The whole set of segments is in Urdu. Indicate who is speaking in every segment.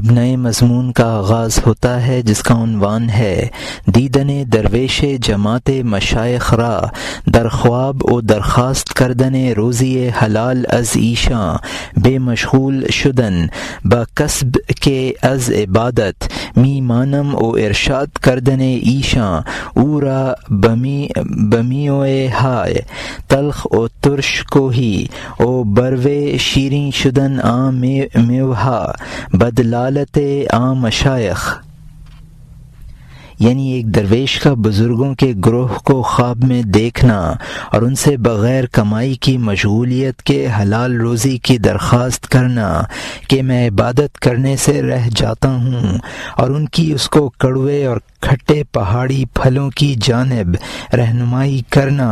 Speaker 1: اب نئے مضمون کا آغاز ہوتا ہے جس کا عنوان ہے دیدن درویش جماعت مشائخ را در خواب و درخواست کردن روزی حلال از ایشاں بے مشغول شدن با کسب کے از عبادت می مانم و ارشاد کردن ایشاں او را بمیوئے ہائے تلخ و ترش کو ہی او بروے شیریں شدن آ میوہا بدلالت عام مشائخ، یعنی ایک درویش کا بزرگوں کے گروہ کو خواب میں دیکھنا اور ان سے بغیر کمائی کی مشغولیت کے حلال روزی کی درخواست کرنا کہ میں عبادت کرنے سے رہ جاتا ہوں، اور ان کی اس کو کڑوے اور کھٹے پہاڑی پھلوں کی جانب رہنمائی کرنا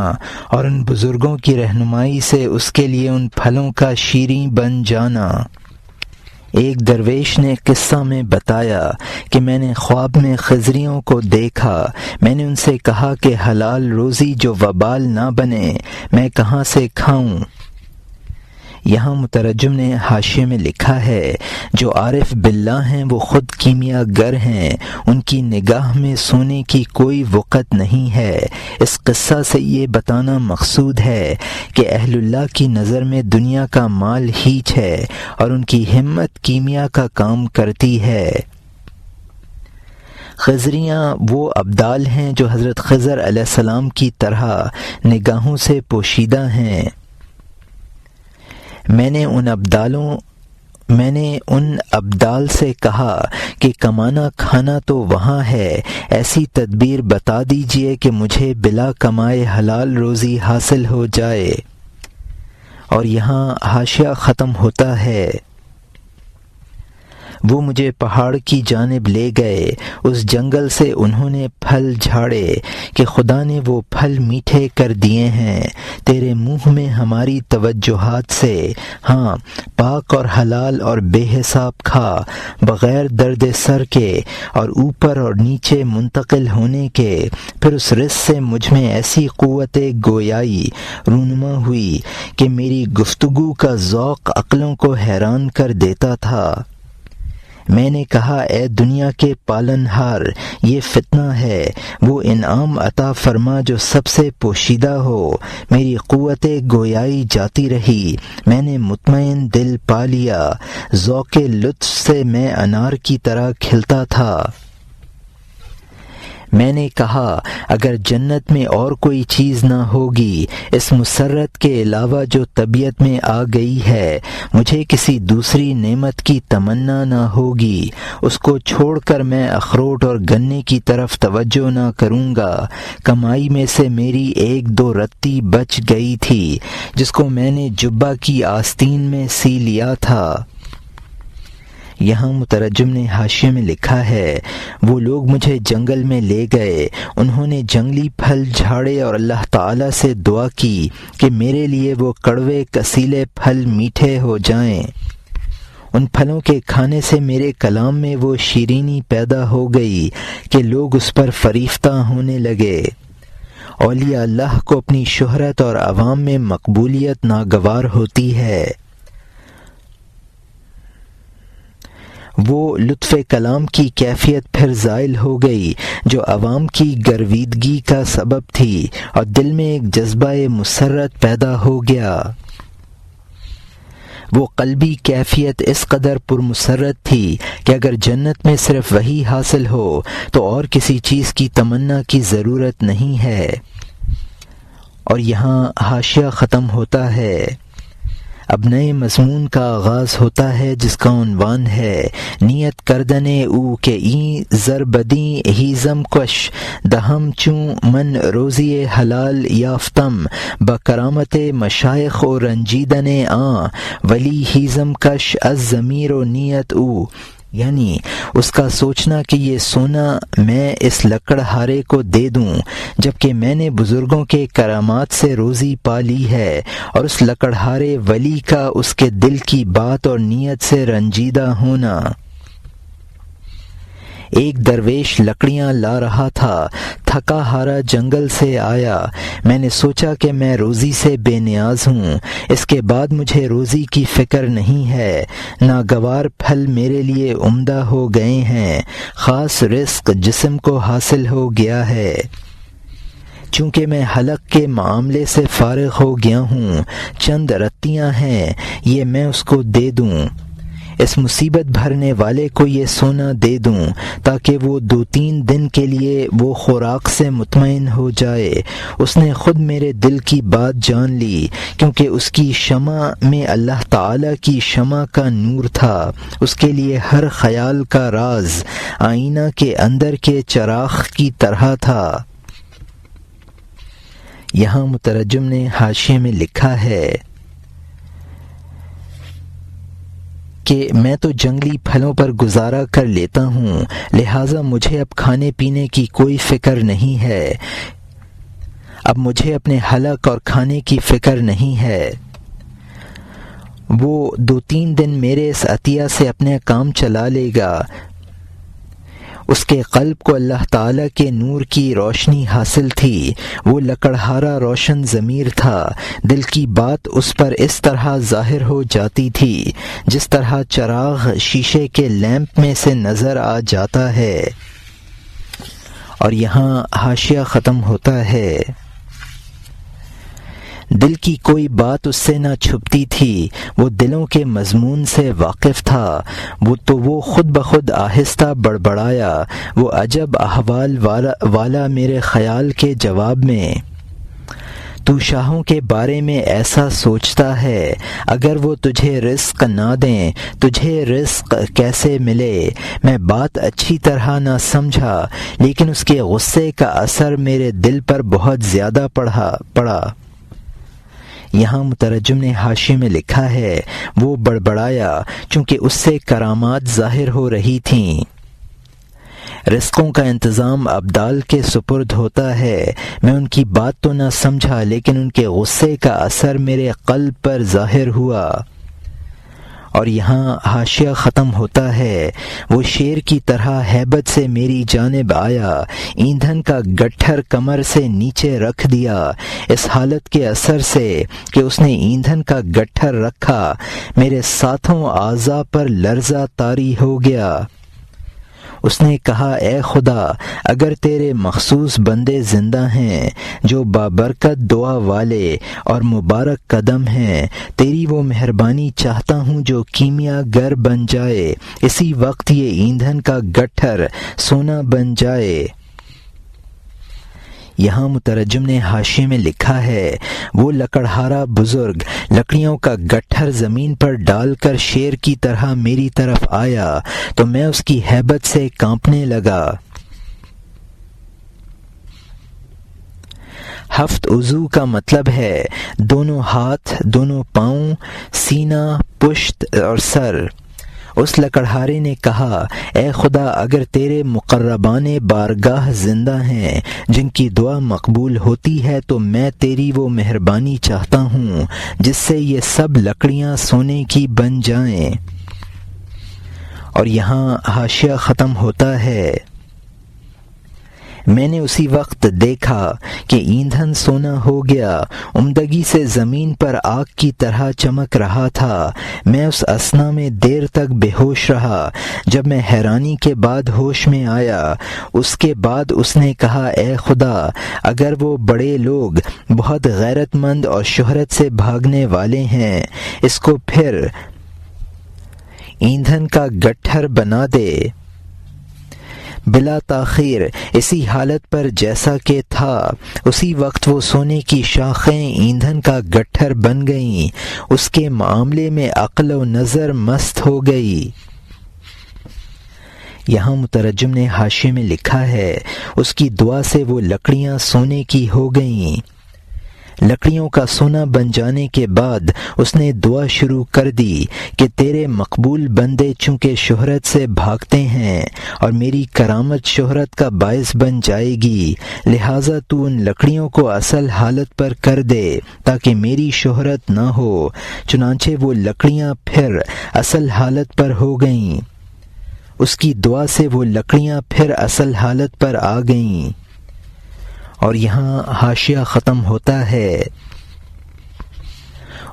Speaker 1: اور ان بزرگوں کی رہنمائی سے اس کے لیے ان پھلوں کا شیریں بن جانا۔ ایک درویش نے قصہ میں بتایا کہ میں نے خواب میں خضریوں کو دیکھا، میں نے ان سے کہا کہ حلال روزی جو وبال نہ بنے میں کہاں سے کھاؤں؟ یہاں مترجم نے حاشیے میں لکھا ہے جو عارف باللہ ہیں وہ خود کیمیا گر ہیں، ان کی نگاہ میں سونے کی کوئی وقت نہیں ہے۔ اس قصہ سے یہ بتانا مقصود ہے کہ اہل اللہ کی نظر میں دنیا کا مال ہیچ ہے اور ان کی ہمت کیمیا کا کام کرتی ہے۔ خضریاں وہ ابدال ہیں جو حضرت خضر علیہ السلام کی طرح نگاہوں سے پوشیدہ ہیں۔ میں نے ان ابدال سے کہا کہ کمانا کھانا تو وہاں ہے، ایسی تدبیر بتا دیجئے کہ مجھے بلا کمائے حلال روزی حاصل ہو جائے۔ اور یہاں حاشیہ ختم ہوتا ہے۔ وہ مجھے پہاڑ کی جانب لے گئے، اس جنگل سے انہوں نے پھل جھاڑے کہ خدا نے وہ پھل میٹھے کر دیے ہیں تیرے منہ میں ہماری توجہات سے، ہاں پاک اور حلال اور بے حساب کھا بغیر درد سر کے اور اوپر اور نیچے منتقل ہونے کے۔ پھر اس رزق سے مجھ میں ایسی قوت گویائی رونما ہوئی کہ میری گفتگو کا ذوق عقلوں کو حیران کر دیتا تھا۔ میں نے کہا اے دنیا کے پالن ہار، یہ فتنہ ہے، وہ انعام عطا فرما جو سب سے پوشیدہ ہو۔ میری قوت گویائی جاتی رہی، میں نے مطمئن دل پا لیا، ذوق لطف سے میں انار کی طرح کھلتا تھا۔ میں نے کہا اگر جنت میں اور کوئی چیز نہ ہوگی اس مسرت کے علاوہ جو طبیعت میں آ گئی ہے، مجھے کسی دوسری نعمت کی تمنا نہ ہوگی، اس کو چھوڑ کر میں اخروٹ اور گنے کی طرف توجہ نہ کروں گا۔ کمائی میں سے میری ایک دو رتی بچ گئی تھی جس کو میں نے جبہ کی آستین میں سی لیا تھا۔ یہاں مترجم نے حاشیے میں لکھا ہے وہ لوگ مجھے جنگل میں لے گئے، انہوں نے جنگلی پھل جھاڑے اور اللہ تعالیٰ سے دعا کی کہ میرے لیے وہ کڑوے کسیلے پھل میٹھے ہو جائیں۔ ان پھلوں کے کھانے سے میرے کلام میں وہ شیرینی پیدا ہو گئی کہ لوگ اس پر فریفتہ ہونے لگے۔ اولیاء اللہ کو اپنی شہرت اور عوام میں مقبولیت ناگوار ہوتی ہے، وہ لطف کلام کی کیفیت پھر زائل ہو گئی جو عوام کی گرویدگی کا سبب تھی، اور دل میں ایک جذبہ مسرت پیدا ہو گیا۔ وہ قلبی کیفیت اس قدر پرمسرت تھی کہ اگر جنت میں صرف وہی حاصل ہو تو اور کسی چیز کی تمنا کی ضرورت نہیں ہے۔ اور یہاں حاشیہ ختم ہوتا ہے۔ اب نئے مضمون کا آغاز ہوتا ہے جس کا عنوان ہے نیت کردنے او کہ این زربدیں ہیزم کش دہم چوں من روزی حلال یافتم بکرامت مشائخ و رنجیدن آں ولی ہیزم کش از ضمیر و نیت او، یعنی اس کا سوچنا کہ یہ سونا میں اس لکڑہارے کو دے دوں جبکہ میں نے بزرگوں کے کرامات سے روزی پا لی ہے، اور اس لکڑہارے ولی کا اس کے دل کی بات اور نیت سے رنجیدہ ہونا۔ ایک درویش لکڑیاں لا رہا تھا، تھکا ہارا جنگل سے آیا۔ میں نے سوچا کہ میں روزی سے بے نیاز ہوں، اس کے بعد مجھے روزی کی فکر نہیں ہے۔ ناگوار پھل میرے لیے عمدہ ہو گئے ہیں، خاص رزق جسم کو حاصل ہو گیا ہے۔ چونکہ میں حلق کے معاملے سے فارغ ہو گیا ہوں، چند رتیاں ہیں، یہ میں اس کو دے دوں، اس مصیبت بھرنے والے کو یہ سونا دے دوں تاکہ وہ 2-3 دن کے لیے وہ خوراک سے مطمئن ہو جائے۔ اس نے خود میرے دل کی بات جان لی، کیونکہ اس کی شمع میں اللہ تعالی کی شمع کا نور تھا۔ اس کے لیے ہر خیال کا راز آئینہ کے اندر کے چراغ کی طرح تھا۔ یہاں مترجم نے حاشیے میں لکھا ہے کہ میں تو جنگلی پھلوں پر گزارا کر لیتا ہوں، لہٰذا مجھے اب کھانے پینے کی کوئی فکر نہیں ہے، اب مجھے اپنے حلق اور کھانے کی فکر نہیں ہے۔ وہ 2-3 دن میرے اس عطیہ سے اپنے کام چلا لے گا۔ اس کے قلب کو اللہ تعالیٰ کے نور کی روشنی حاصل تھی، وہ لکڑہارا روشن ضمیر تھا، دل کی بات اس پر اس طرح ظاہر ہو جاتی تھی جس طرح چراغ شیشے کے لیمپ میں سے نظر آ جاتا ہے۔ اور یہاں حاشیہ ختم ہوتا ہے۔ دل کی کوئی بات اس سے نہ چھپتی تھی، وہ دلوں کے مضمون سے واقف تھا، وہ خود بخود آہستہ بڑبڑایا، وہ عجب احوال والا میرے خیال کے جواب میں، تو شاہوں کے بارے میں ایسا سوچتا ہے، اگر وہ تجھے رزق نہ دیں تجھے رزق کیسے ملے؟ میں بات اچھی طرح نہ سمجھا، لیکن اس کے غصے کا اثر میرے دل پر بہت زیادہ پڑا۔ یہاں مترجم نے حاشیے میں لکھا ہے، وہ بڑبڑایا چونکہ اس سے کرامات ظاہر ہو رہی تھیں۔ رزقوں کا انتظام ابدال کے سپرد ہوتا ہے، میں ان کی بات تو نہ سمجھا، لیکن ان کے غصے کا اثر میرے قلب پر ظاہر ہوا۔ اور یہاں حاشیہ ختم ہوتا ہے۔ وہ شیر کی طرح ہیبت سے میری جانب آیا، ایندھن کا گٹھر کمر سے نیچے رکھ دیا۔ اس حالت کے اثر سے کہ اس نے ایندھن کا گٹھر رکھا، میرے ساتھوں اعضاء پر لرزہ طاری ہو گیا۔ اس نے کہا، اے خدا، اگر تیرے مخصوص بندے زندہ ہیں جو بابرکت دعا والے اور مبارک قدم ہیں، تیری وہ مہربانی چاہتا ہوں جو کیمیا گر بن جائے، اسی وقت یہ ایندھن کا گٹھر سونا بن جائے۔ یہاں مترجم نے حاشیے میں لکھا ہے، وہ لکڑہارا بزرگ لکڑیوں کا گٹھر زمین پر ڈال کر شیر کی طرح میری طرف آیا تو میں اس کی ہیبت سے کانپنے لگا۔ ہفت عضو کا مطلب ہے دونوں ہاتھ، دونوں پاؤں، سینہ، پشت اور سر۔ اس لکڑہارے نے کہا، اے خدا، اگر تیرے مقربان بارگاہ زندہ ہیں جن کی دعا مقبول ہوتی ہے تو میں تیری وہ مہربانی چاہتا ہوں جس سے یہ سب لکڑیاں سونے کی بن جائیں۔ اور یہاں حاشیہ ختم ہوتا ہے۔ میں نے اسی وقت دیکھا کہ ایندھن سونا ہو گیا، عمدگی سے زمین پر آگ کی طرح چمک رہا تھا۔ میں اس اثنا میں دیر تک بے ہوش رہا، جب میں حیرانی کے بعد ہوش میں آیا، اس کے بعد اس نے کہا، اے خدا، اگر وہ بڑے لوگ بہت غیرت مند اور شہرت سے بھاگنے والے ہیں، اس کو پھر ایندھن کا گٹھر بنا دے۔ بلا تاخیر اسی حالت پر جیسا کہ تھا اسی وقت وہ سونے کی شاخیں ایندھن کا گٹھر بن گئیں، اس کے معاملے میں عقل و نظر مست ہو گئی۔ یہاں مترجم نے حاشیے میں لکھا ہے، اس کی دعا سے وہ لکڑیاں سونے کی ہو گئیں۔ لکڑیوں کا سونا بن جانے کے بعد اس نے دعا شروع کر دی کہ تیرے مقبول بندے چونکہ شہرت سے بھاگتے ہیں اور میری کرامت شہرت کا باعث بن جائے گی، لہٰذا تو ان لکڑیوں کو اصل حالت پر کر دے تاکہ میری شہرت نہ ہو۔ چنانچہ وہ لکڑیاں پھر اصل حالت پر ہو گئیں۔ اس کی دعا سے وہ لکڑیاں پھر اصل حالت پر آ گئیں۔ اور یہاں حاشیہ ختم ہوتا ہے۔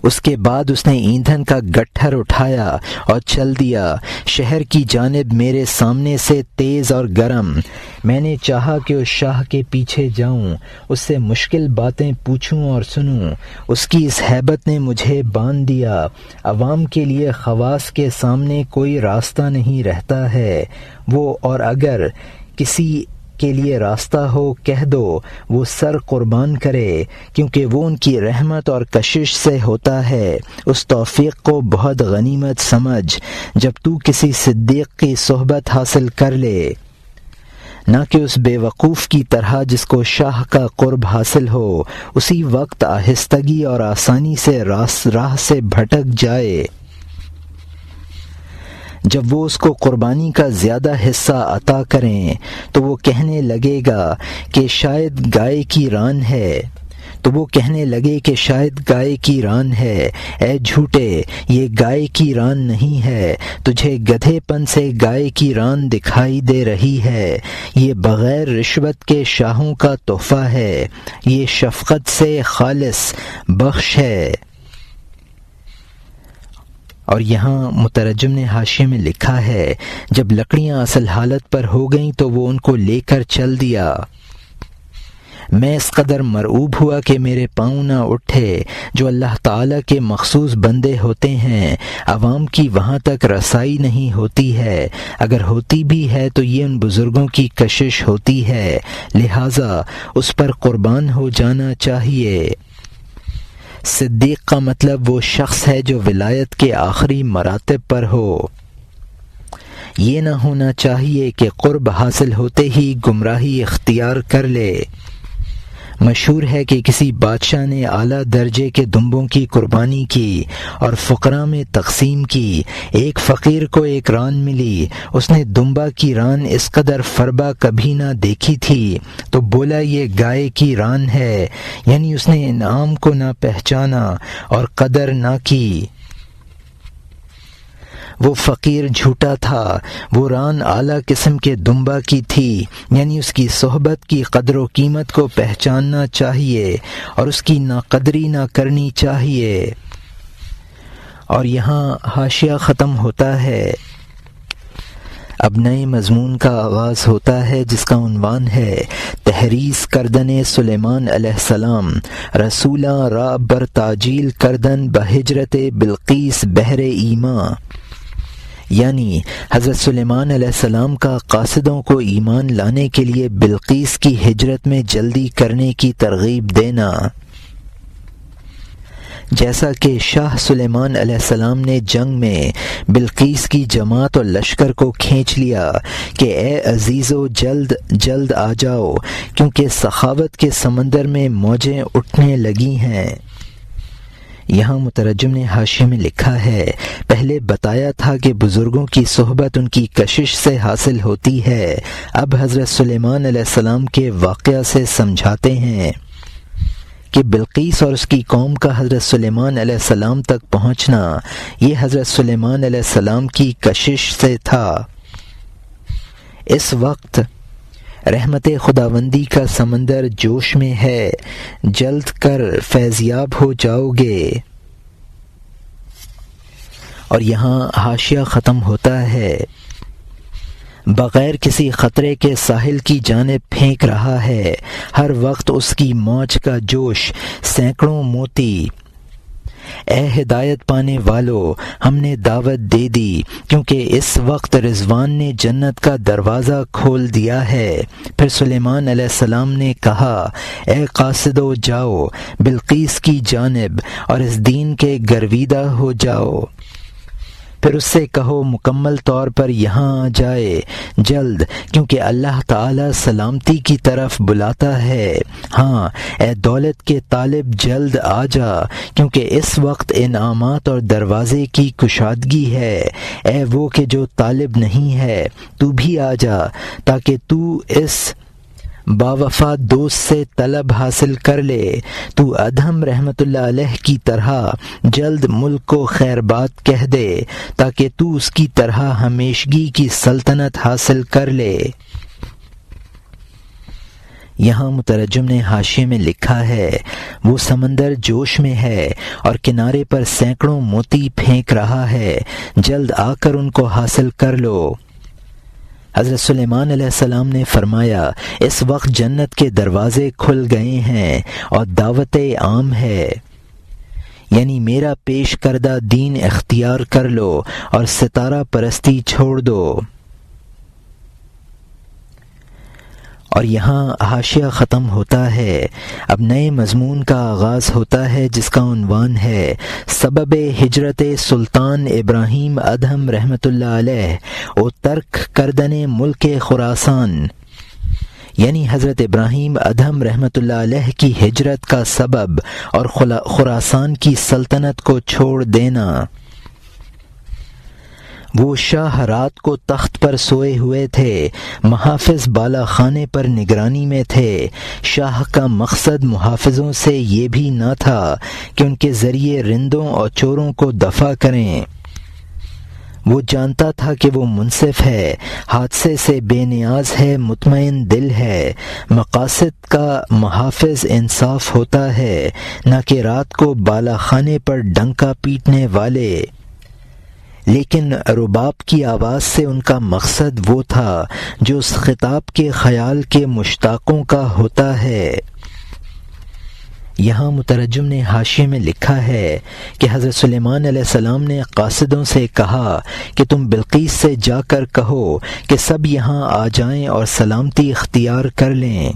Speaker 1: اس کے بعد اس نے ایندھن کا گٹھر اٹھایا اور چل دیا شہر کی جانب میرے سامنے سے تیز اور گرم۔ میں نے چاہا کہ اس شاہ کے پیچھے جاؤں، اس سے مشکل باتیں پوچھوں اور سنوں۔ اس کی اس ہیبت نے مجھے باندھ دیا۔ عوام کے لیے خواص کے سامنے کوئی راستہ نہیں رہتا ہے، وہ اور اگر کسی کے لیے راستہ ہو کہہ دو وہ سر قربان کرے، کیونکہ وہ ان کی رحمت اور کشش سے ہوتا ہے۔ اس توفیق کو بہت غنیمت سمجھ جب تو کسی صدیق کی صحبت حاصل کر لے، نہ کہ اس بے وقوف کی طرح جس کو شاہ کا قرب حاصل ہو اسی وقت آہستگی اور آسانی سے راہ سے بھٹک جائے۔ جب وہ اس کو قربانی کا زیادہ حصہ عطا کریں تو وہ کہنے لگے گا کہ شاید گائے کی ران ہے، اے جھوٹے یہ گائے کی ران نہیں ہے، تجھے گدھے پن سے گائے کی ران دکھائی دے رہی ہے۔ یہ بغیر رشوت کے شاہوں کا تحفہ ہے، یہ شفقت سے خالص بخش ہے۔ اور یہاں مترجم نے حاشیے میں لکھا ہے جب لکڑیاں اصل حالت پر ہو گئیں تو وہ ان کو لے کر چل دیا۔ میں اس قدر مرعوب ہوا کہ میرے پاؤں نہ اٹھے۔ جو اللہ تعالیٰ کے مخصوص بندے ہوتے ہیں عوام کی وہاں تک رسائی نہیں ہوتی ہے، اگر ہوتی بھی ہے تو یہ ان بزرگوں کی کشش ہوتی ہے، لہٰذا اس پر قربان ہو جانا چاہیے۔ صدیق کا مطلب وہ شخص ہے جو ولایت کے آخری مراتب پر ہو۔ یہ نہ ہونا چاہیے کہ قرب حاصل ہوتے ہی گمراہی اختیار کر لے۔ مشہور ہے کہ کسی بادشاہ نے اعلیٰ درجے کے دمبوں کی قربانی کی اور فقراء میں تقسیم کی۔ ایک فقیر کو ایک ران ملی، اس نے دمبا کی ران اس قدر فربا کبھی نہ دیکھی تھی، تو بولا یہ گائے کی ران ہے، یعنی اس نے انعام کو نہ پہچانا اور قدر نہ کی۔ وہ فقیر جھوٹا تھا، وہ ران اعلیٰ قسم کے دمبا کی تھی، یعنی اس کی صحبت کی قدر و قیمت کو پہچاننا چاہیے اور اس کی ناقدری نہ کرنی چاہیے۔ اور یہاں حاشیہ ختم ہوتا ہے۔ اب نئے مضمون کا آغاز ہوتا ہے جس کا عنوان ہے تحریض کردن سلیمان علیہ السلام رسولا را بر تاجیل کردن بہجرت بلقیس بحر ایما، یعنی حضرت سلیمان علیہ السلام کا قاصدوں کو ایمان لانے کے لیے بلقیس کی ہجرت میں جلدی کرنے کی ترغیب دینا۔ جیسا کہ شاہ سلیمان علیہ السلام نے جنگ میں بلقیس کی جماعت اور لشکر کو کھینچ لیا کہ اے عزیزو جلد جلد آ جاؤ، کیونکہ سخاوت کے سمندر میں موجیں اٹھنے لگی ہیں۔ یہاں مترجم نے حاشیے میں لکھا ہے پہلے بتایا تھا کہ بزرگوں کی صحبت ان کی کشش سے حاصل ہوتی ہے، اب حضرت سلیمان علیہ السلام کے واقعہ سے سمجھاتے ہیں کہ بلقیس اور اس کی قوم کا حضرت سلیمان علیہ السلام تک پہنچنا یہ حضرت سلیمان علیہ السلام کی کشش سے تھا۔ اس وقت رحمت خداوندی کا سمندر جوش میں ہے، جلد کر فیضیاب ہو جاؤ گے۔ اور یہاں حاشیہ ختم ہوتا ہے۔ بغیر کسی خطرے کے ساحل کی جانب پھینک رہا ہے، ہر وقت اس کی موج کا جوش سینکڑوں موتی۔ اے ہدایت پانے والو، ہم نے دعوت دے دی، کیونکہ اس وقت رضوان نے جنت کا دروازہ کھول دیا ہے۔ پھر سلیمان علیہ السلام نے کہا اے قاصدو جاؤ بلقیس کی جانب اور اس دین کے گرویدہ ہو جاؤ۔ پھر اس سے کہو مکمل طور پر یہاں آ جائے جلد، کیونکہ اللہ تعالی سلامتی کی طرف بلاتا ہے۔ ہاں اے دولت کے طالب جلد آ جا، کیونکہ اس وقت انعامات اور دروازے کی کشادگی ہے۔ اے وہ کہ جو طالب نہیں ہے تو بھی آ جا، تاکہ تو اس باوفا دوست سے طلب حاصل کر لے، تو ادہم رحمۃ اللہ علیہ کی طرح جلد ملک کو خیر بات کہہ دے تاکہ تو اس کی طرح ہمیشگی کی سلطنت حاصل کر لے۔ یہاں مترجم نے حاشیے میں لکھا ہے، وہ سمندر جوش میں ہے اور کنارے پر سینکڑوں موتی پھینک رہا ہے، جلد آ کر ان کو حاصل کر لو۔ حضرت سلیمان علیہ السلام نے فرمایا، اس وقت جنت کے دروازے کھل گئے ہیں اور دعوت عام ہے، یعنی میرا پیش کردہ دین اختیار کر لو اور ستارہ پرستی چھوڑ دو۔ اور یہاں حاشیہ ختم ہوتا ہے، اب نئے مضمون کا آغاز ہوتا ہے جس کا عنوان ہے سبب ہجرت سلطان ابراہیم ادہم رحمۃ اللہ علیہ و ترک کردن ملک خراسان، یعنی حضرت ابراہیم ادہم رحمۃ اللہ علیہ کی ہجرت کا سبب اور خراسان کی سلطنت کو چھوڑ دینا۔ وہ شاہ رات کو تخت پر سوئے ہوئے تھے، محافظ بالا خانے پر نگرانی میں تھے۔ شاہ کا مقصد محافظوں سے یہ بھی نہ تھا کہ ان کے ذریعے رندوں اور چوروں کو دفع کریں، وہ جانتا تھا کہ وہ منصف ہے، حادثے سے بے نیاز ہے، مطمئن دل ہے۔ مقاصد کا محافظ انصاف ہوتا ہے، نہ کہ رات کو بالا خانے پر ڈنکا پیٹنے والے۔ لیکن رباب کی آواز سے ان کا مقصد وہ تھا جو اس خطاب کے خیال کے مشتاقوں کا ہوتا ہے۔ یہاں مترجم نے حاشیے میں لکھا ہے کہ حضرت سلیمان علیہ السلام نے قاصدوں سے کہا کہ تم بلقیس سے جا کر کہو کہ سب یہاں آ جائیں اور سلامتی اختیار کر لیں۔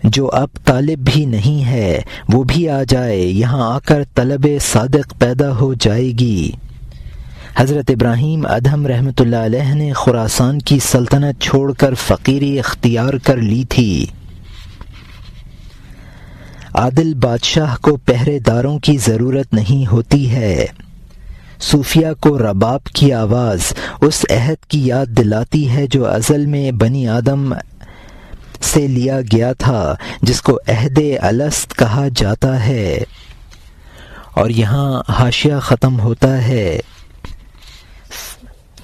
Speaker 1: جو اب طالب بھی نہیں ہے وہ بھی آ جائے، یہاں آ کر طلب صادق پیدا ہو جائے گی۔ حضرت ابراہیم ادہم رحمۃ اللہ علیہ نے خراسان کی سلطنت چھوڑ کر فقیری اختیار کر لی تھی۔ عادل بادشاہ کو پہرے داروں کی ضرورت نہیں ہوتی ہے۔ صوفیہ کو رباب کی آواز اس عہد کی یاد دلاتی ہے جو ازل میں بنی آدم سے لیا گیا تھا، جس کو عہد الست کہا جاتا ہے۔ اور یہاں حاشیہ ختم ہوتا ہے،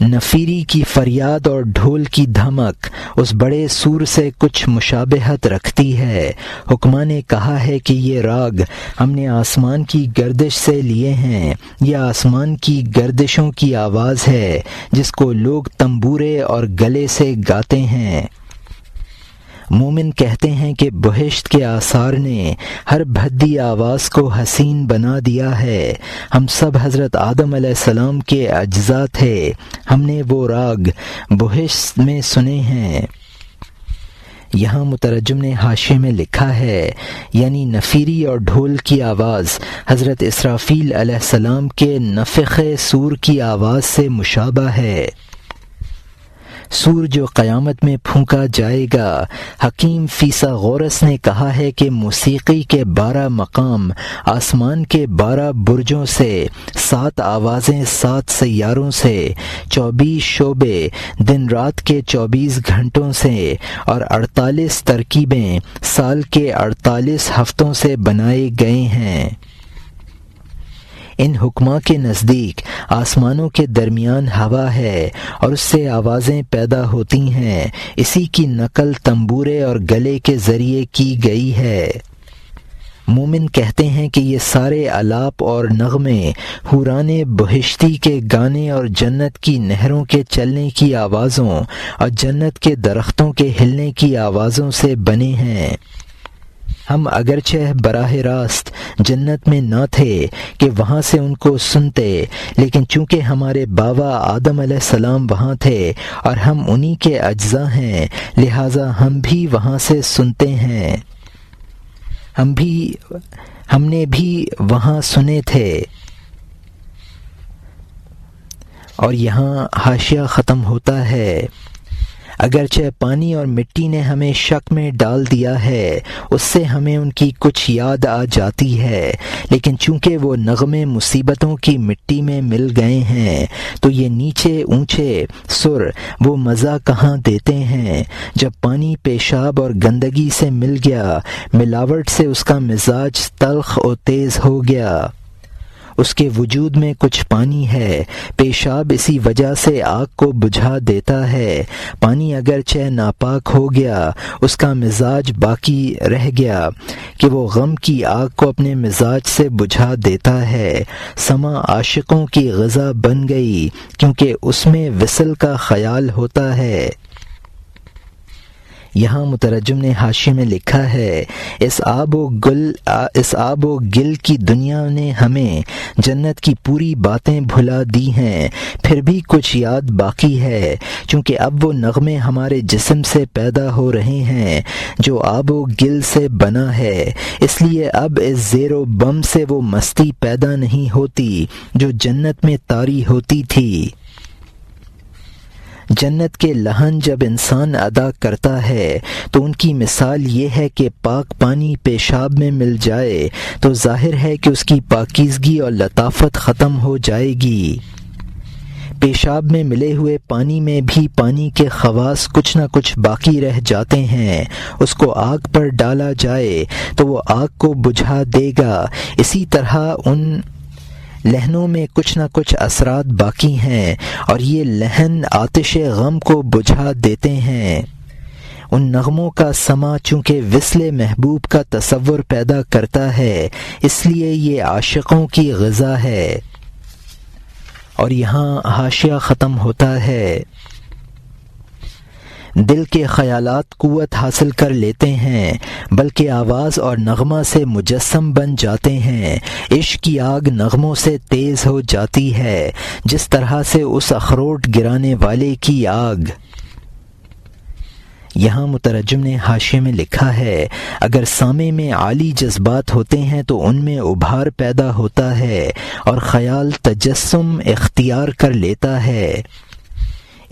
Speaker 1: نفیری کی فریاد اور ڈھول کی دھمک اس بڑے سور سے کچھ مشابہت رکھتی ہے۔ حکما نے کہا ہے کہ یہ راگ ہم نے آسمان کی گردش سے لیے ہیں، یہ آسمان کی گردشوں کی آواز ہے جس کو لوگ تنبورے اور گلے سے گاتے ہیں۔ مومن کہتے ہیں کہ بہشت کے آثار نے ہر بھدی آواز کو حسین بنا دیا ہے۔ ہم سب حضرت آدم علیہ السلام کے اجزاء تھے، ہم نے وہ راگ بہشت میں سنے ہیں۔ یہاں مترجم نے حاشیے میں لکھا ہے، یعنی نفیری اور ڈھول کی آواز حضرت اسرافیل علیہ السلام کے نفخ صور کی آواز سے مشابہ ہے۔ سور جو قیامت میں پھونکا جائے گا۔ حکیم فیثاغورس نے کہا ہے کہ موسیقی کے 12 مقام، آسمان کے 12 برجوں سے، 7 آوازیں 7 سیاروں سے، 24 شعبے دن رات کے 24 گھنٹوں سے اور 48 ترکیبیں سال کے 48 ہفتوں سے بنائے گئے ہیں۔ ان حکما کے نزدیک آسمانوں کے درمیان ہوا ہے اور اس سے آوازیں پیدا ہوتی ہیں، اسی کی نقل تنبورے اور گلے کے ذریعے کی گئی ہے۔ مومن کہتے ہیں کہ یہ سارے الاپ اور نغمے حوران بہشتی کے گانے اور جنت کی نہروں کے چلنے کی آوازوں اور جنت کے درختوں کے ہلنے کی آوازوں سے بنے ہیں۔ ہم اگرچہ براہ راست جنت میں نہ تھے کہ وہاں سے ان کو سنتے، لیکن چونکہ ہمارے بابا آدم علیہ السلام وہاں تھے اور ہم انہی کے اجزاء ہیں، لہٰذا ہم بھی وہاں سے سنتے ہیں۔ ہم نے بھی وہاں سنے تھے۔ اور یہاں حاشیہ ختم ہوتا ہے، اگرچہ پانی اور مٹی نے ہمیں شک میں ڈال دیا ہے، اس سے ہمیں ان کی کچھ یاد آ جاتی ہے، لیکن چونکہ وہ نغمے مصیبتوں کی مٹی میں مل گئے ہیں تو یہ نیچے اونچے سر وہ مزہ کہاں دیتے ہیں۔ جب پانی پیشاب اور گندگی سے مل گیا، ملاوٹ سے اس کا مزاج تلخ و تیز ہو گیا۔ اس کے وجود میں کچھ پانی ہے، پیشاب اسی وجہ سے آگ کو بجھا دیتا ہے۔ پانی اگرچہ ناپاک ہو گیا، اس کا مزاج باقی رہ گیا کہ وہ غم کی آگ کو اپنے مزاج سے بجھا دیتا ہے۔ سما عاشقوں کی غذا بن گئی کیونکہ اس میں وصل کا خیال ہوتا ہے۔ یہاں مترجم نے حاشیے میں لکھا ہے، اس آب و گل کی دنیا نے ہمیں جنت کی پوری باتیں بھلا دی ہیں، پھر بھی کچھ یاد باقی ہے، چونکہ اب وہ نغمے ہمارے جسم سے پیدا ہو رہے ہیں جو آب و گل سے بنا ہے، اس لیے اب اس زیر و بم سے وہ مستی پیدا نہیں ہوتی جو جنت میں طاری ہوتی تھی۔ جنت کے لہن جب انسان ادا کرتا ہے تو ان کی مثال یہ ہے کہ پاک پانی پیشاب میں مل جائے تو ظاہر ہے کہ اس کی پاکیزگی اور لطافت ختم ہو جائے گی۔ پیشاب میں ملے ہوئے پانی میں بھی پانی کے خواص کچھ نہ کچھ باقی رہ جاتے ہیں، اس کو آگ پر ڈالا جائے تو وہ آگ کو بجھا دے گا۔ اسی طرح ان لہنوں میں کچھ نہ کچھ اثرات باقی ہیں اور یہ لہن آتش غم کو بجھا دیتے ہیں۔ ان نغموں کا سما چونکہ وصل محبوب کا تصور پیدا کرتا ہے، اس لیے یہ عاشقوں کی غذا ہے۔ اور یہاں حاشیہ ختم ہوتا ہے۔ دل کے خیالات قوت حاصل کر لیتے ہیں بلکہ آواز اور نغمہ سے مجسم بن جاتے ہیں۔ عشق کی آگ نغموں سے تیز ہو جاتی ہے جس طرح سے اس اخروٹ گرانے والے کی آگ۔ یہاں مترجم نے حاشیے میں لکھا ہے، اگر سامع میں عالی جذبات ہوتے ہیں تو ان میں ابھار پیدا ہوتا ہے اور خیال تجسم اختیار کر لیتا ہے۔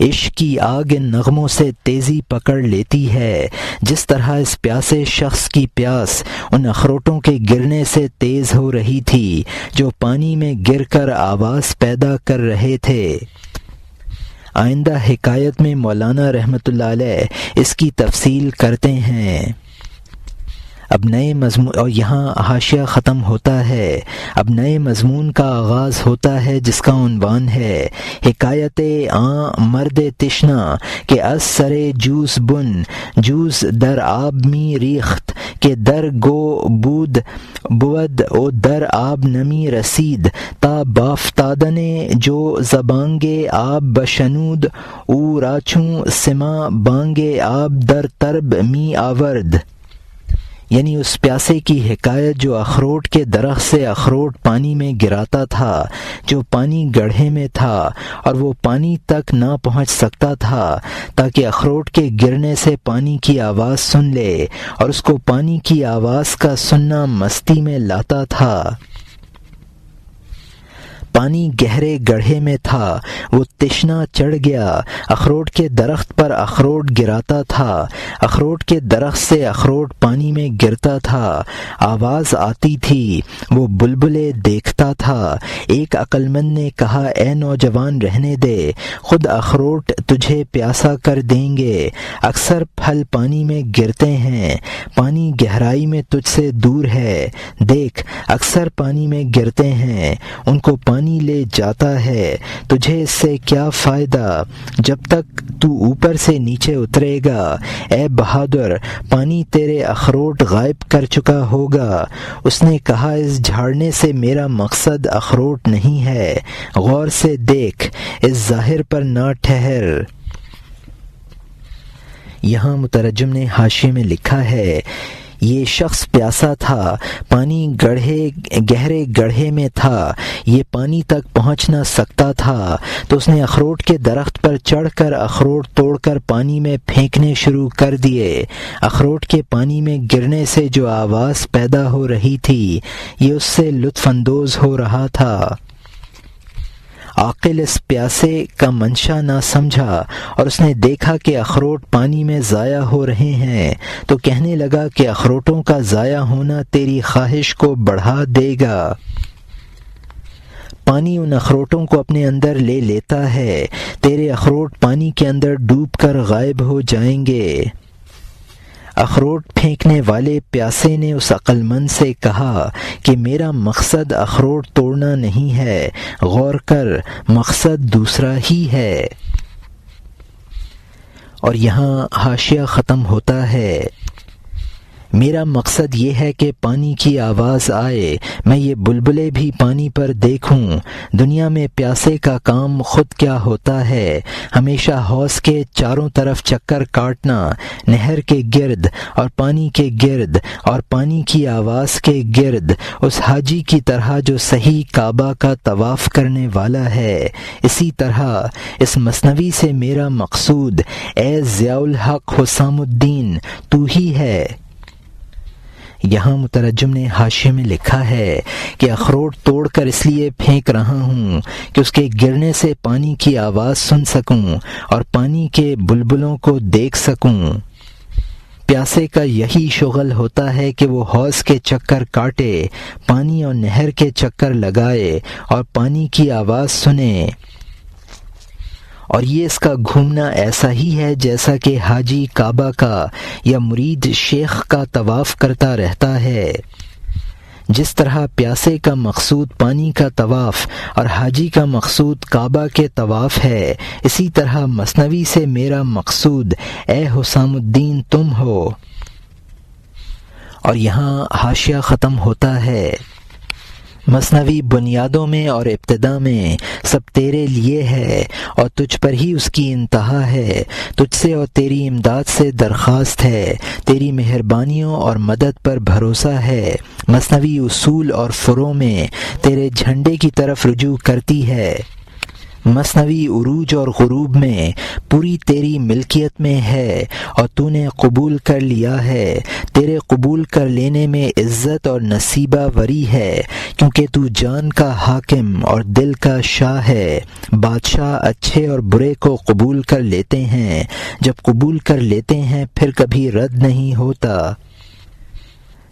Speaker 1: عشق کی آگ ان نغموں سے تیزی پکڑ لیتی ہے جس طرح اس پیاسے شخص کی پیاس ان اخروٹوں کے گرنے سے تیز ہو رہی تھی جو پانی میں گر کر آواز پیدا کر رہے تھے۔ آئندہ حکایت میں مولانا رحمۃ اللہ علیہ اس کی تفصیل کرتے ہیں۔ اب نئے مضمون، اور یہاں حاشیہ ختم ہوتا ہے۔ اب نئے مضمون کا آغاز ہوتا ہے جس کا عنوان ہے حکایت مرد تشنا کہ از سرے جوز بن جوز در آب می ریخت کہ در گو بود او در آب نمی رسید تا بافتادن جو زبانگ آب بشنود او راچوں سما بانگ آب در ترب می آورد۔ یعنی اس پیاسے کی حکایت جو اخروٹ کے درخت سے اخروٹ پانی میں گراتا تھا، جو پانی گڑھے میں تھا اور وہ پانی تک نہ پہنچ سکتا تھا تاکہ اخروٹ کے گرنے سے پانی کی آواز سن لے، اور اس کو پانی کی آواز کا سننا مستی میں لاتا تھا۔ پانی گہرے گڑھے میں تھا، وہ تشنا چڑھ گیا، اخروٹ کے درخت پر اخروٹ گراتا تھا، اخروٹ کے درخت سے اخروٹ پانی میں گرتا تھا، آواز آتی تھی، وہ بلبلے دیکھتا تھا۔ ایک عقل مند نے کہا، اے نوجوان رہنے دے، خود اخروٹ تجھے پیاسا کر دیں گے، اکثر پھل پانی میں گرتے ہیں، پانی گہرائی میں تجھ سے دور ہے، دیکھ اکثر پانی میں گرتے ہیں، ان کو پانی لے جاتا ہے، تجھے اس سے کیا فائدہ جب تک تو اوپر سے نیچے اترے گا، اے بہادر پانی تیرے اخروٹ غائب کر چکا ہوگا۔ اس نے کہا، اس جھاڑنے سے میرا مقصد اخروٹ نہیں ہے، غور سے دیکھ، اس ظاہر پر نہ ٹھہر۔ یہاں مترجم نے حاشیے میں لکھا ہے، یہ شخص پیاسا تھا، پانی گہرے گڑھے میں تھا، یہ پانی تک پہنچ نہ سکتا تھا، تو اس نے اخروٹ کے درخت پر چڑھ کر اخروٹ توڑ کر پانی میں پھینکنے شروع کر دیے۔ اخروٹ کے پانی میں گرنے سے جو آواز پیدا ہو رہی تھی، یہ اس سے لطف اندوز ہو رہا تھا۔ عاقل اس پیاسے کا منشا نہ سمجھا اور اس نے دیکھا کہ اخروٹ پانی میں ضائع ہو رہے ہیں تو کہنے لگا کہ اخروٹوں کا ضائع ہونا تیری خواہش کو بڑھا دے گا۔ پانی ان اخروٹوں کو اپنے اندر لے لیتا ہے، تیرے اخروٹ پانی کے اندر ڈوب کر غائب ہو جائیں گے۔ اخروٹ پھینکنے والے پیاسے نے اس عقل مند سے کہا کہ میرا مقصد اخروٹ توڑنا نہیں ہے، غور کر، مقصد دوسرا ہی ہے۔ اور یہاں حاشیہ ختم ہوتا ہے۔ میرا مقصد یہ ہے کہ پانی کی آواز آئے، میں یہ بلبلے بھی پانی پر دیکھوں۔ دنیا میں پیاسے کا کام خود کیا ہوتا ہے؟ ہمیشہ حوض کے چاروں طرف چکر کاٹنا، نہر کے گرد اور پانی کے گرد اور پانی کی آواز کے گرد، اس حاجی کی طرح جو صحیح کعبہ کا طواف کرنے والا ہے۔ اسی طرح اس مثنوی سے میرا مقصود اے ضیاء الحق حسام الدین تو ہی ہے۔ یہاں مترجم نے حاشیے میں لکھا ہے کہ اخروٹ توڑ کر اس لیے پھینک رہا ہوں کہ اس کے گرنے سے پانی کی آواز سن سکوں اور پانی کے بلبلوں کو دیکھ سکوں۔ پیاسے کا یہی شغل ہوتا ہے کہ وہ حوض کے چکر کاٹے، پانی اور نہر کے چکر لگائے اور پانی کی آواز سنے۔ اور یہ اس کا گھومنا ایسا ہی ہے جیسا کہ حاجی کعبہ کا یا مرید شیخ کا طواف کرتا رہتا ہے۔ جس طرح پیاسے کا مقصود پانی کا طواف اور حاجی کا مقصود کعبہ کے طواف ہے، اسی طرح مثنوی سے میرا مقصود اے حسام الدین تم ہو۔ اور یہاں حاشیہ ختم ہوتا ہے۔ مثنوی بنیادوں میں اور ابتدا میں سب تیرے لیے ہے اور تجھ پر ہی اس کی انتہا ہے، تجھ سے اور تیری امداد سے درخواست ہے، تیری مہربانیوں اور مدد پر بھروسہ ہے۔ مثنوی اصول اور فروع میں تیرے جھنڈے کی طرف رجوع کرتی ہے۔ مثنوی عروج اور غروب میں پوری تیری ملکیت میں ہے اور تو نے قبول کر لیا ہے۔ تیرے قبول کر لینے میں عزت اور نصیبہ وری ہے، کیونکہ تو جان کا حاکم اور دل کا شاہ ہے۔ بادشاہ اچھے اور برے کو قبول کر لیتے ہیں، جب قبول کر لیتے ہیں پھر کبھی رد نہیں ہوتا۔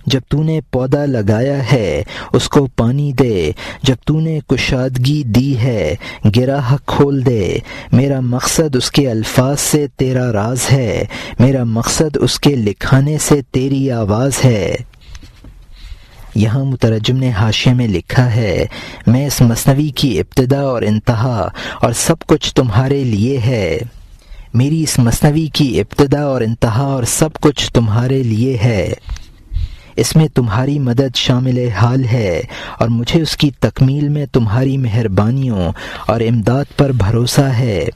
Speaker 1: جب تو نے پودا لگایا ہے اس کو پانی دے، جب تو نے کشادگی دی ہے گرہ کھول دے۔ میرا مقصد اس کے الفاظ سے تیرا راز ہے، میرا مقصد اس کے لکھانے سے تیری آواز ہے۔ یہاں مترجم نے حاشیے میں لکھا ہے، میں اس مثنوی کی ابتدا اور انتہا اور سب کچھ تمہارے لیے ہے۔ میری اس مثنوی کی ابتدا اور انتہا اور سب کچھ تمہارے لیے ہے۔ اس میں تمہاری مدد شامل حال ہے اور مجھے اس کی تکمیل میں تمہاری مہربانیوں اور امداد پر بھروسہ ہے۔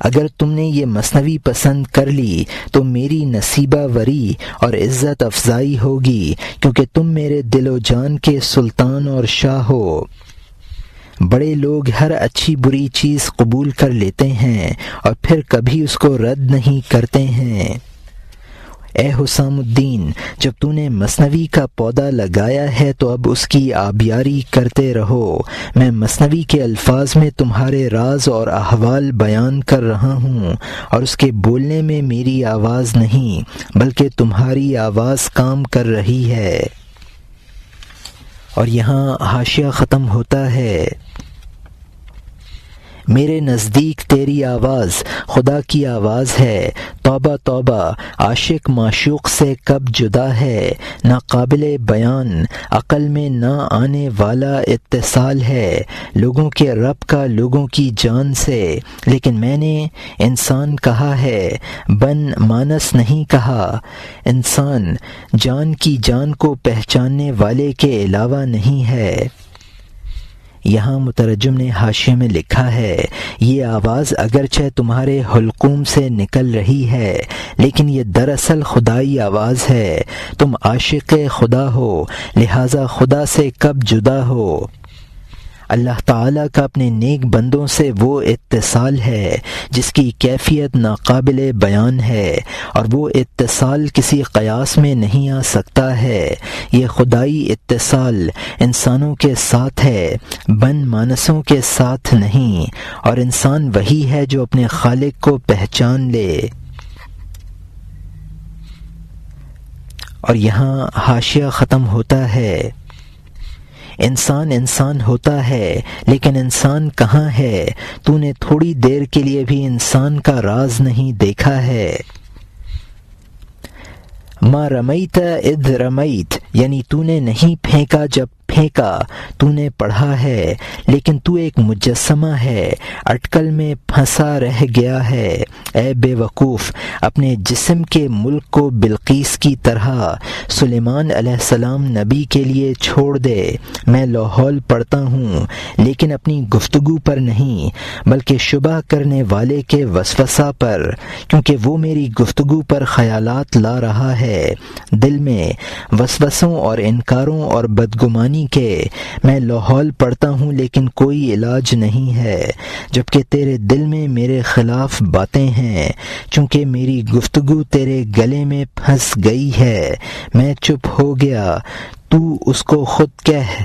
Speaker 1: اگر تم نے یہ مثنوی پسند کر لی تو میری نصیبہ وری اور عزت افزائی ہوگی، کیونکہ تم میرے دل و جان کے سلطان اور شاہ ہو۔ بڑے لوگ ہر اچھی بری چیز قبول کر لیتے ہیں اور پھر کبھی اس کو رد نہیں کرتے ہیں۔ اے حسام الدین، جب تو نے مثنوی کا پودا لگایا ہے تو اب اس کی آبیاری کرتے رہو۔ میں مثنوی کے الفاظ میں تمہارے راز اور احوال بیان کر رہا ہوں اور اس کے بولنے میں میری آواز نہیں بلکہ تمہاری آواز کام کر رہی ہے۔ اور یہاں حاشیہ ختم ہوتا ہے۔ میرے نزدیک تیری آواز خدا کی آواز ہے۔ توبہ توبہ، عاشق معشوق سے کب جدا ہے، ناقابل بیان، عقل میں نہ آنے والا اتصال ہے لوگوں کے رب کا لوگوں کی جان سے۔ لیکن میں نے انسان کہا ہے، بن مانس نہیں کہا۔ انسان جان کی جان کو پہچاننے والے کے علاوہ نہیں ہے۔ یہاں مترجم نے حاشیے میں لکھا ہے، یہ آواز اگرچہ تمہارے حلقوم سے نکل رہی ہے لیکن یہ دراصل خدائی آواز ہے۔ تم عاشق خدا ہو، لہٰذا خدا سے کب جدا ہو۔ اللہ تعالیٰ کا اپنے نیک بندوں سے وہ اتصال ہے جس کی کیفیت ناقابل بیان ہے، اور وہ اتصال کسی قیاس میں نہیں آ سکتا ہے۔ یہ خدائی اتصال انسانوں کے ساتھ ہے، بن مانسوں کے ساتھ نہیں، اور انسان وہی ہے جو اپنے خالق کو پہچان لے۔ اور یہاں حاشیہ ختم ہوتا ہے۔ انسان ہوتا ہے، لیکن انسان کہاں ہے؟ تو نے تھوڑی دیر کے لیے بھی انسان کا راز نہیں دیکھا ہے۔ ما رمیت اذ رمیت، یعنی تو نے نہیں پھینکا جب پھینکا، تو نے پڑھا ہے، لیکن تو ایک مجسمہ ہے، اٹکل میں پھنسا رہ گیا ہے۔ اے بے وقوف، اپنے جسم کے ملک کو بلقیس کی طرح سلیمان علیہ السلام نبی کے لیے چھوڑ دے۔ میں لاحول پڑھتا ہوں، لیکن اپنی گفتگو پر نہیں، بلکہ شبہ کرنے والے کے وسوسہ پر، کیونکہ وہ میری گفتگو پر خیالات لا رہا ہے۔ دل میں وسوسوں اور انکاروں اور بدگمانی کے میں لاحول پڑھتا ہوں، لیکن کوئی علاج نہیں ہے، جبکہ تیرے دل میں میرے خلاف باتیں ہیں، چونکہ میری گفتگو تیرے گلے میں پھنس گئی ہے۔ میں چپ ہو گیا، تو اس کو خود کہہ۔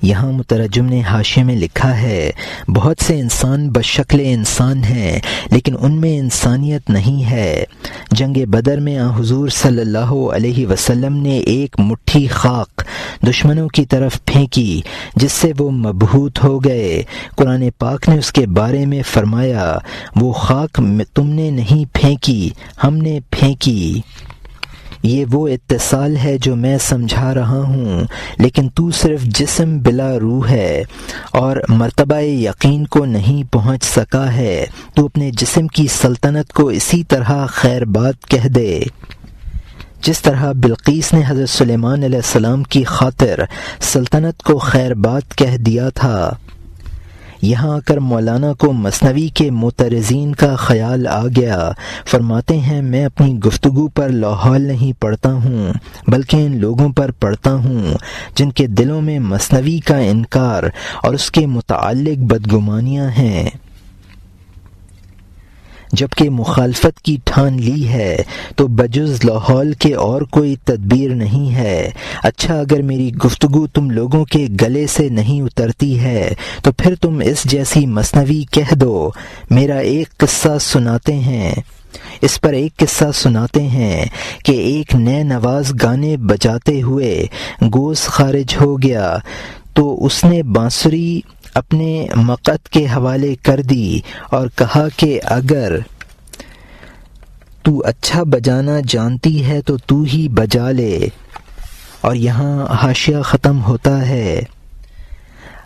Speaker 1: یہاں مترجم نے حاشیے میں لکھا ہے، بہت سے انسان بشکل انسان ہیں، لیکن ان میں انسانیت نہیں ہے۔ جنگ بدر میں حضور صلی اللہ علیہ وسلم نے ایک مٹھی خاک دشمنوں کی طرف پھینکی، جس سے وہ مبہوت ہو گئے۔ قرآن پاک نے اس کے بارے میں فرمایا، وہ خاک تم نے نہیں پھینکی، ہم نے پھینکی۔ یہ وہ اتصال ہے جو میں سمجھا رہا ہوں، لیکن تو صرف جسم بلا روح ہے اور مرتبہ یقین کو نہیں پہنچ سکا ہے۔ تو اپنے جسم کی سلطنت کو اسی طرح خیر بات کہہ دے، جس طرح بلقیس نے حضرت سلیمان علیہ السلام کی خاطر سلطنت کو خیر بات کہہ دیا تھا۔ یہاں آ کر مولانا کو مثنوی کے معترضین کا خیال آ گیا۔ فرماتے ہیں، میں اپنی گفتگو پر لاحول نہیں پڑھتا ہوں، بلکہ ان لوگوں پر پڑھتا ہوں جن کے دلوں میں مثنوی کا انکار اور اس کے متعلق بدگمانیاں ہیں۔ جبکہ مخالفت کی ٹھان لی ہے تو بجز لاحول کے اور کوئی تدبیر نہیں ہے۔ اچھا، اگر میری گفتگو تم لوگوں کے گلے سے نہیں اترتی ہے تو پھر تم اس جیسی مثنوی کہہ دو۔ میرا ایک قصہ سناتے ہیں، اس پر ایک قصہ سناتے ہیں کہ ایک نئے نواز گانے بجاتے ہوئے گوش خارج ہو گیا تو اس نے بانسری اپنے مقت کے حوالے کر دی اور کہا کہ اگر تو اچھا بجانا جانتی ہے تو تو ہی بجا لے۔ اور یہاں حاشیہ ختم ہوتا ہے۔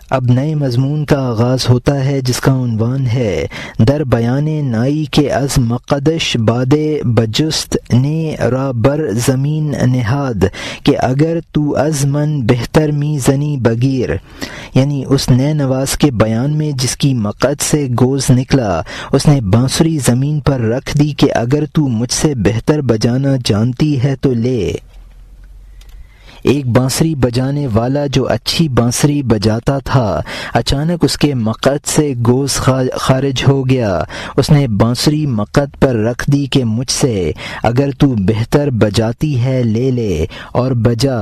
Speaker 1: اب نئے مضمون کا آغاز ہوتا ہے، جس کا عنوان ہے در بیان نائی کے از مقدش باد بجست نے را بر زمین نہاد کہ اگر تو از من بہتر می زنی بگیر، یعنی اس نئے نواز کے بیان میں جس کی مقد سے گوز نکلا، اس نے بانسری زمین پر رکھ دی کہ اگر تو مجھ سے بہتر بجانا جانتی ہے تو لے۔ ایک بانسری بجانے والا جو اچھی بانسری بجاتا تھا، اچانک اس کے مقد سے گوز خارج ہو گیا۔ اس نے بانسری مقد پر رکھ دی کہ مجھ سے اگر تو بہتر بجاتی ہے لے لے اور بجا۔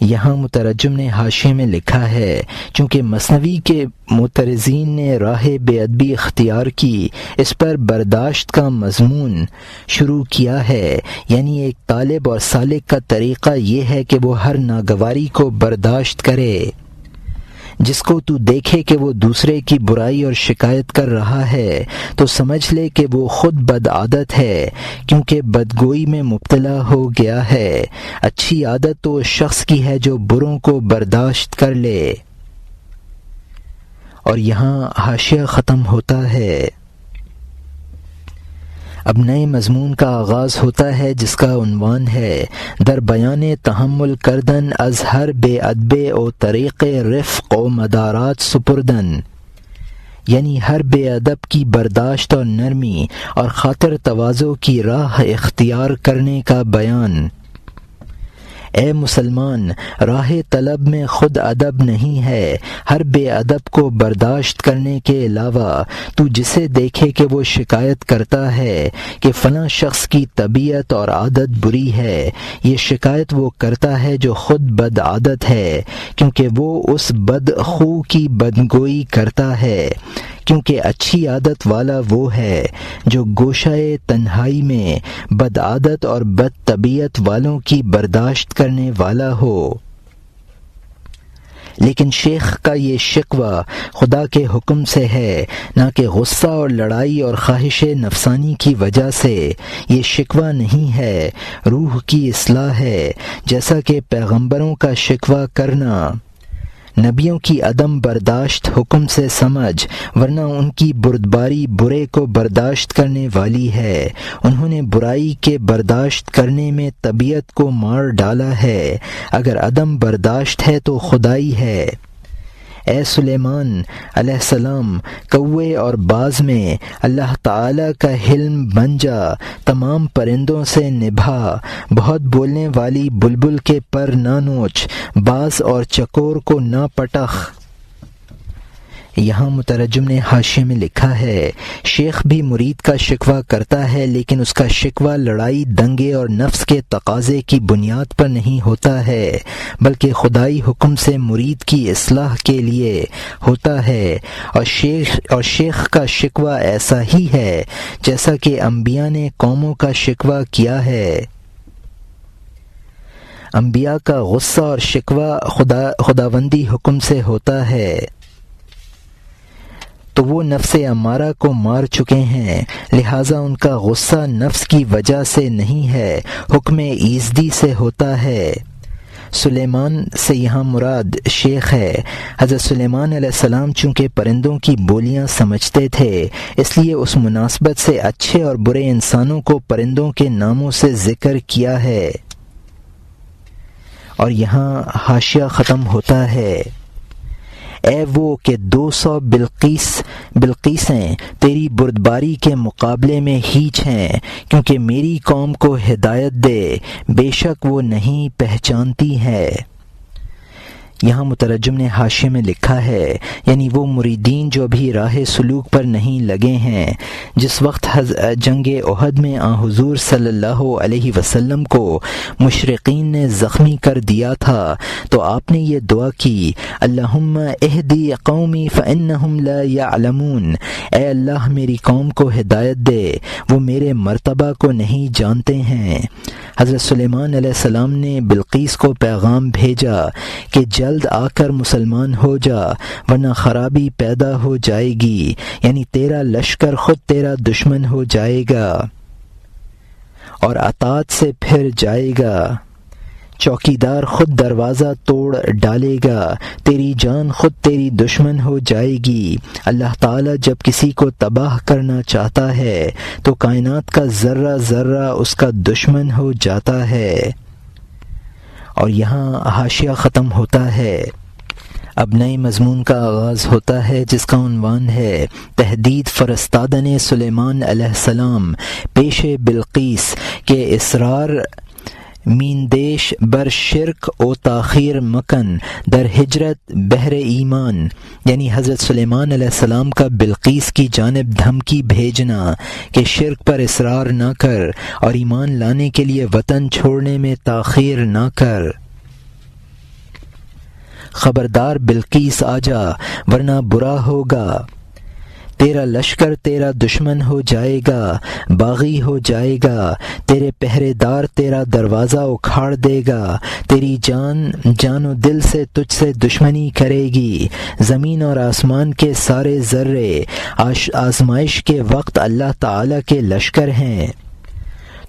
Speaker 1: یہاں مترجم نے حاشیے میں لکھا ہے، چونکہ مثنوی کے معترضین نے راہ بے ادبی اختیار کی، اس پر برداشت کا مضمون شروع کیا ہے، یعنی ایک طالب اور سالک کا طریقہ یہ ہے کہ وہ ہر ناگواری کو برداشت کرے۔ جس کو تو دیکھے کہ وہ دوسرے کی برائی اور شکایت کر رہا ہے تو سمجھ لے کہ وہ خود بد عادت ہے، کیونکہ بدگوئی میں مبتلا ہو گیا ہے۔ اچھی عادت تو اس شخص کی ہے جو بروں کو برداشت کر لے۔ اور یہاں حاشیہ ختم ہوتا ہے۔ اب نئے مضمون کا آغاز ہوتا ہے، جس کا عنوان ہے در بیان تحمل کردن از ہر بے ادبے و طریق رفق و مدارات سپردن، یعنی ہر بے ادب کی برداشت اور نرمی اور خاطر تواضع کی راہ اختیار کرنے کا بیان۔ اے مسلمان، راہ طلب میں خود ادب نہیں ہے، ہر بے ادب کو برداشت کرنے کے علاوہ تو جسے دیکھے کہ وہ شکایت کرتا ہے کہ فلاں شخص کی طبیعت اور عادت بری ہے، یہ شکایت وہ کرتا ہے جو خود بد عادت ہے، کیونکہ وہ اس بد خو کی بدگوئی کرتا ہے، کیونکہ اچھی عادت والا وہ ہے جو گوشہ تنہائی میں بد عادت اور بد طبیعت والوں کی برداشت کرنے والا ہو۔ لیکن شیخ کا یہ شکوہ خدا کے حکم سے ہے، نہ کہ غصہ اور لڑائی اور خواہش نفسانی کی وجہ سے۔ یہ شکوہ نہیں ہے، روح کی اصلاح ہے، جیسا کہ پیغمبروں کا شکوہ کرنا نبیوں کی عدم برداشت حکم سے سمجھ، ورنہ ان کی بردباری برے کو برداشت کرنے والی ہے، انہوں نے برائی کے برداشت کرنے میں طبیعت کو مار ڈالا ہے، اگر عدم برداشت ہے تو خدائی ہے۔ اے سلیمان علیہ السلام، کوے اور باز میں اللہ تعالی کا حلم بن جا، تمام پرندوں سے نبھا، بہت بولنے والی بلبل کے پر نہ نوچ، باز اور چکور کو نہ پٹخ۔ یہاں مترجم نے حاشیے میں لکھا ہے، شیخ بھی مرید کا شکوہ کرتا ہے، لیکن اس کا شکوہ لڑائی دنگے اور نفس کے تقاضے کی بنیاد پر نہیں ہوتا ہے، بلکہ خدائی حکم سے مرید کی اصلاح کے لیے ہوتا ہے، اور شیخ کا شکوہ ایسا ہی ہے جیسا کہ انبیاء نے قوموں کا شکوہ کیا ہے۔ انبیاء کا غصہ اور شکوہ خداوندی حکم سے ہوتا ہے، تو وہ نفس امارہ کو مار چکے ہیں، لہٰذا ان کا غصہ نفس کی وجہ سے نہیں ہے، حکم ایزدی سے ہوتا ہے۔ سلیمان سے یہاں مراد شیخ ہے۔ حضرت سلیمان علیہ السلام چونکہ پرندوں کی بولیاں سمجھتے تھے، اس لیے اس مناسبت سے اچھے اور برے انسانوں کو پرندوں کے ناموں سے ذکر کیا ہے۔ اور یہاں حاشیہ ختم ہوتا ہے، اے وہ کہ 200 بلقیسیں تیری بردباری کے مقابلے میں ہیچ ہیں، کیونکہ میری قوم کو ہدایت دے، بے شک وہ نہیں پہچانتی ہے۔ یہاں مترجم نے حاشیے میں لکھا ہے، یعنی وہ مریدین جو بھی راہ سلوک پر نہیں لگے ہیں۔ جس وقت جنگ احد میں حضور صلی اللہ علیہ وسلم کو مشرقین نے زخمی کر دیا تھا تو آپ نے یہ دعا کی، اللہم اہدی قومی فانہم لا یعلمون، اے اللہ میری قوم کو ہدایت دے، وہ میرے مرتبہ کو نہیں جانتے ہیں۔ حضرت سلیمان علیہ السلام نے بلقیس کو پیغام بھیجا کہ جلد آ کر مسلمان ہو جا، ورنہ خرابی پیدا ہو جائے گی، یعنی تیرا لشکر خود تیرا دشمن ہو جائے گا اور اطاعت سے پھر جائے گا، چوکیدار خود دروازہ توڑ ڈالے گا، تیری جان خود تیری دشمن ہو جائے گی۔ اللہ تعالیٰ جب کسی کو تباہ کرنا چاہتا ہے تو کائنات کا ذرہ ذرہ اس کا دشمن ہو جاتا ہے۔ اور یہاں حاشیہ ختم ہوتا ہے، اب نئے مضمون کا آغاز ہوتا ہے جس کا عنوان ہے تحدید فرستادن سلیمان علیہ السلام پیش بلقیس کے اصرار میندیش بر شرک و تاخیر مکن در ہجرت بحر ایمان، یعنی حضرت سلیمان علیہ السلام کا بلقیس کی جانب دھمکی بھیجنا کہ شرک پر اصرار نہ کر اور ایمان لانے کے لیے وطن چھوڑنے میں تاخیر نہ کر۔ خبردار بلقیس آ جا ورنہ برا ہوگا، تیرا لشکر تیرا دشمن ہو جائے گا، باغی ہو جائے گا، تیرے پہرے دار تیرا دروازہ اکھاڑ دے گا، تیری جان و دل سے تجھ سے دشمنی کرے گی۔ زمین اور آسمان کے سارے ذرے آزمائش کے وقت اللہ تعالیٰ کے لشکر ہیں۔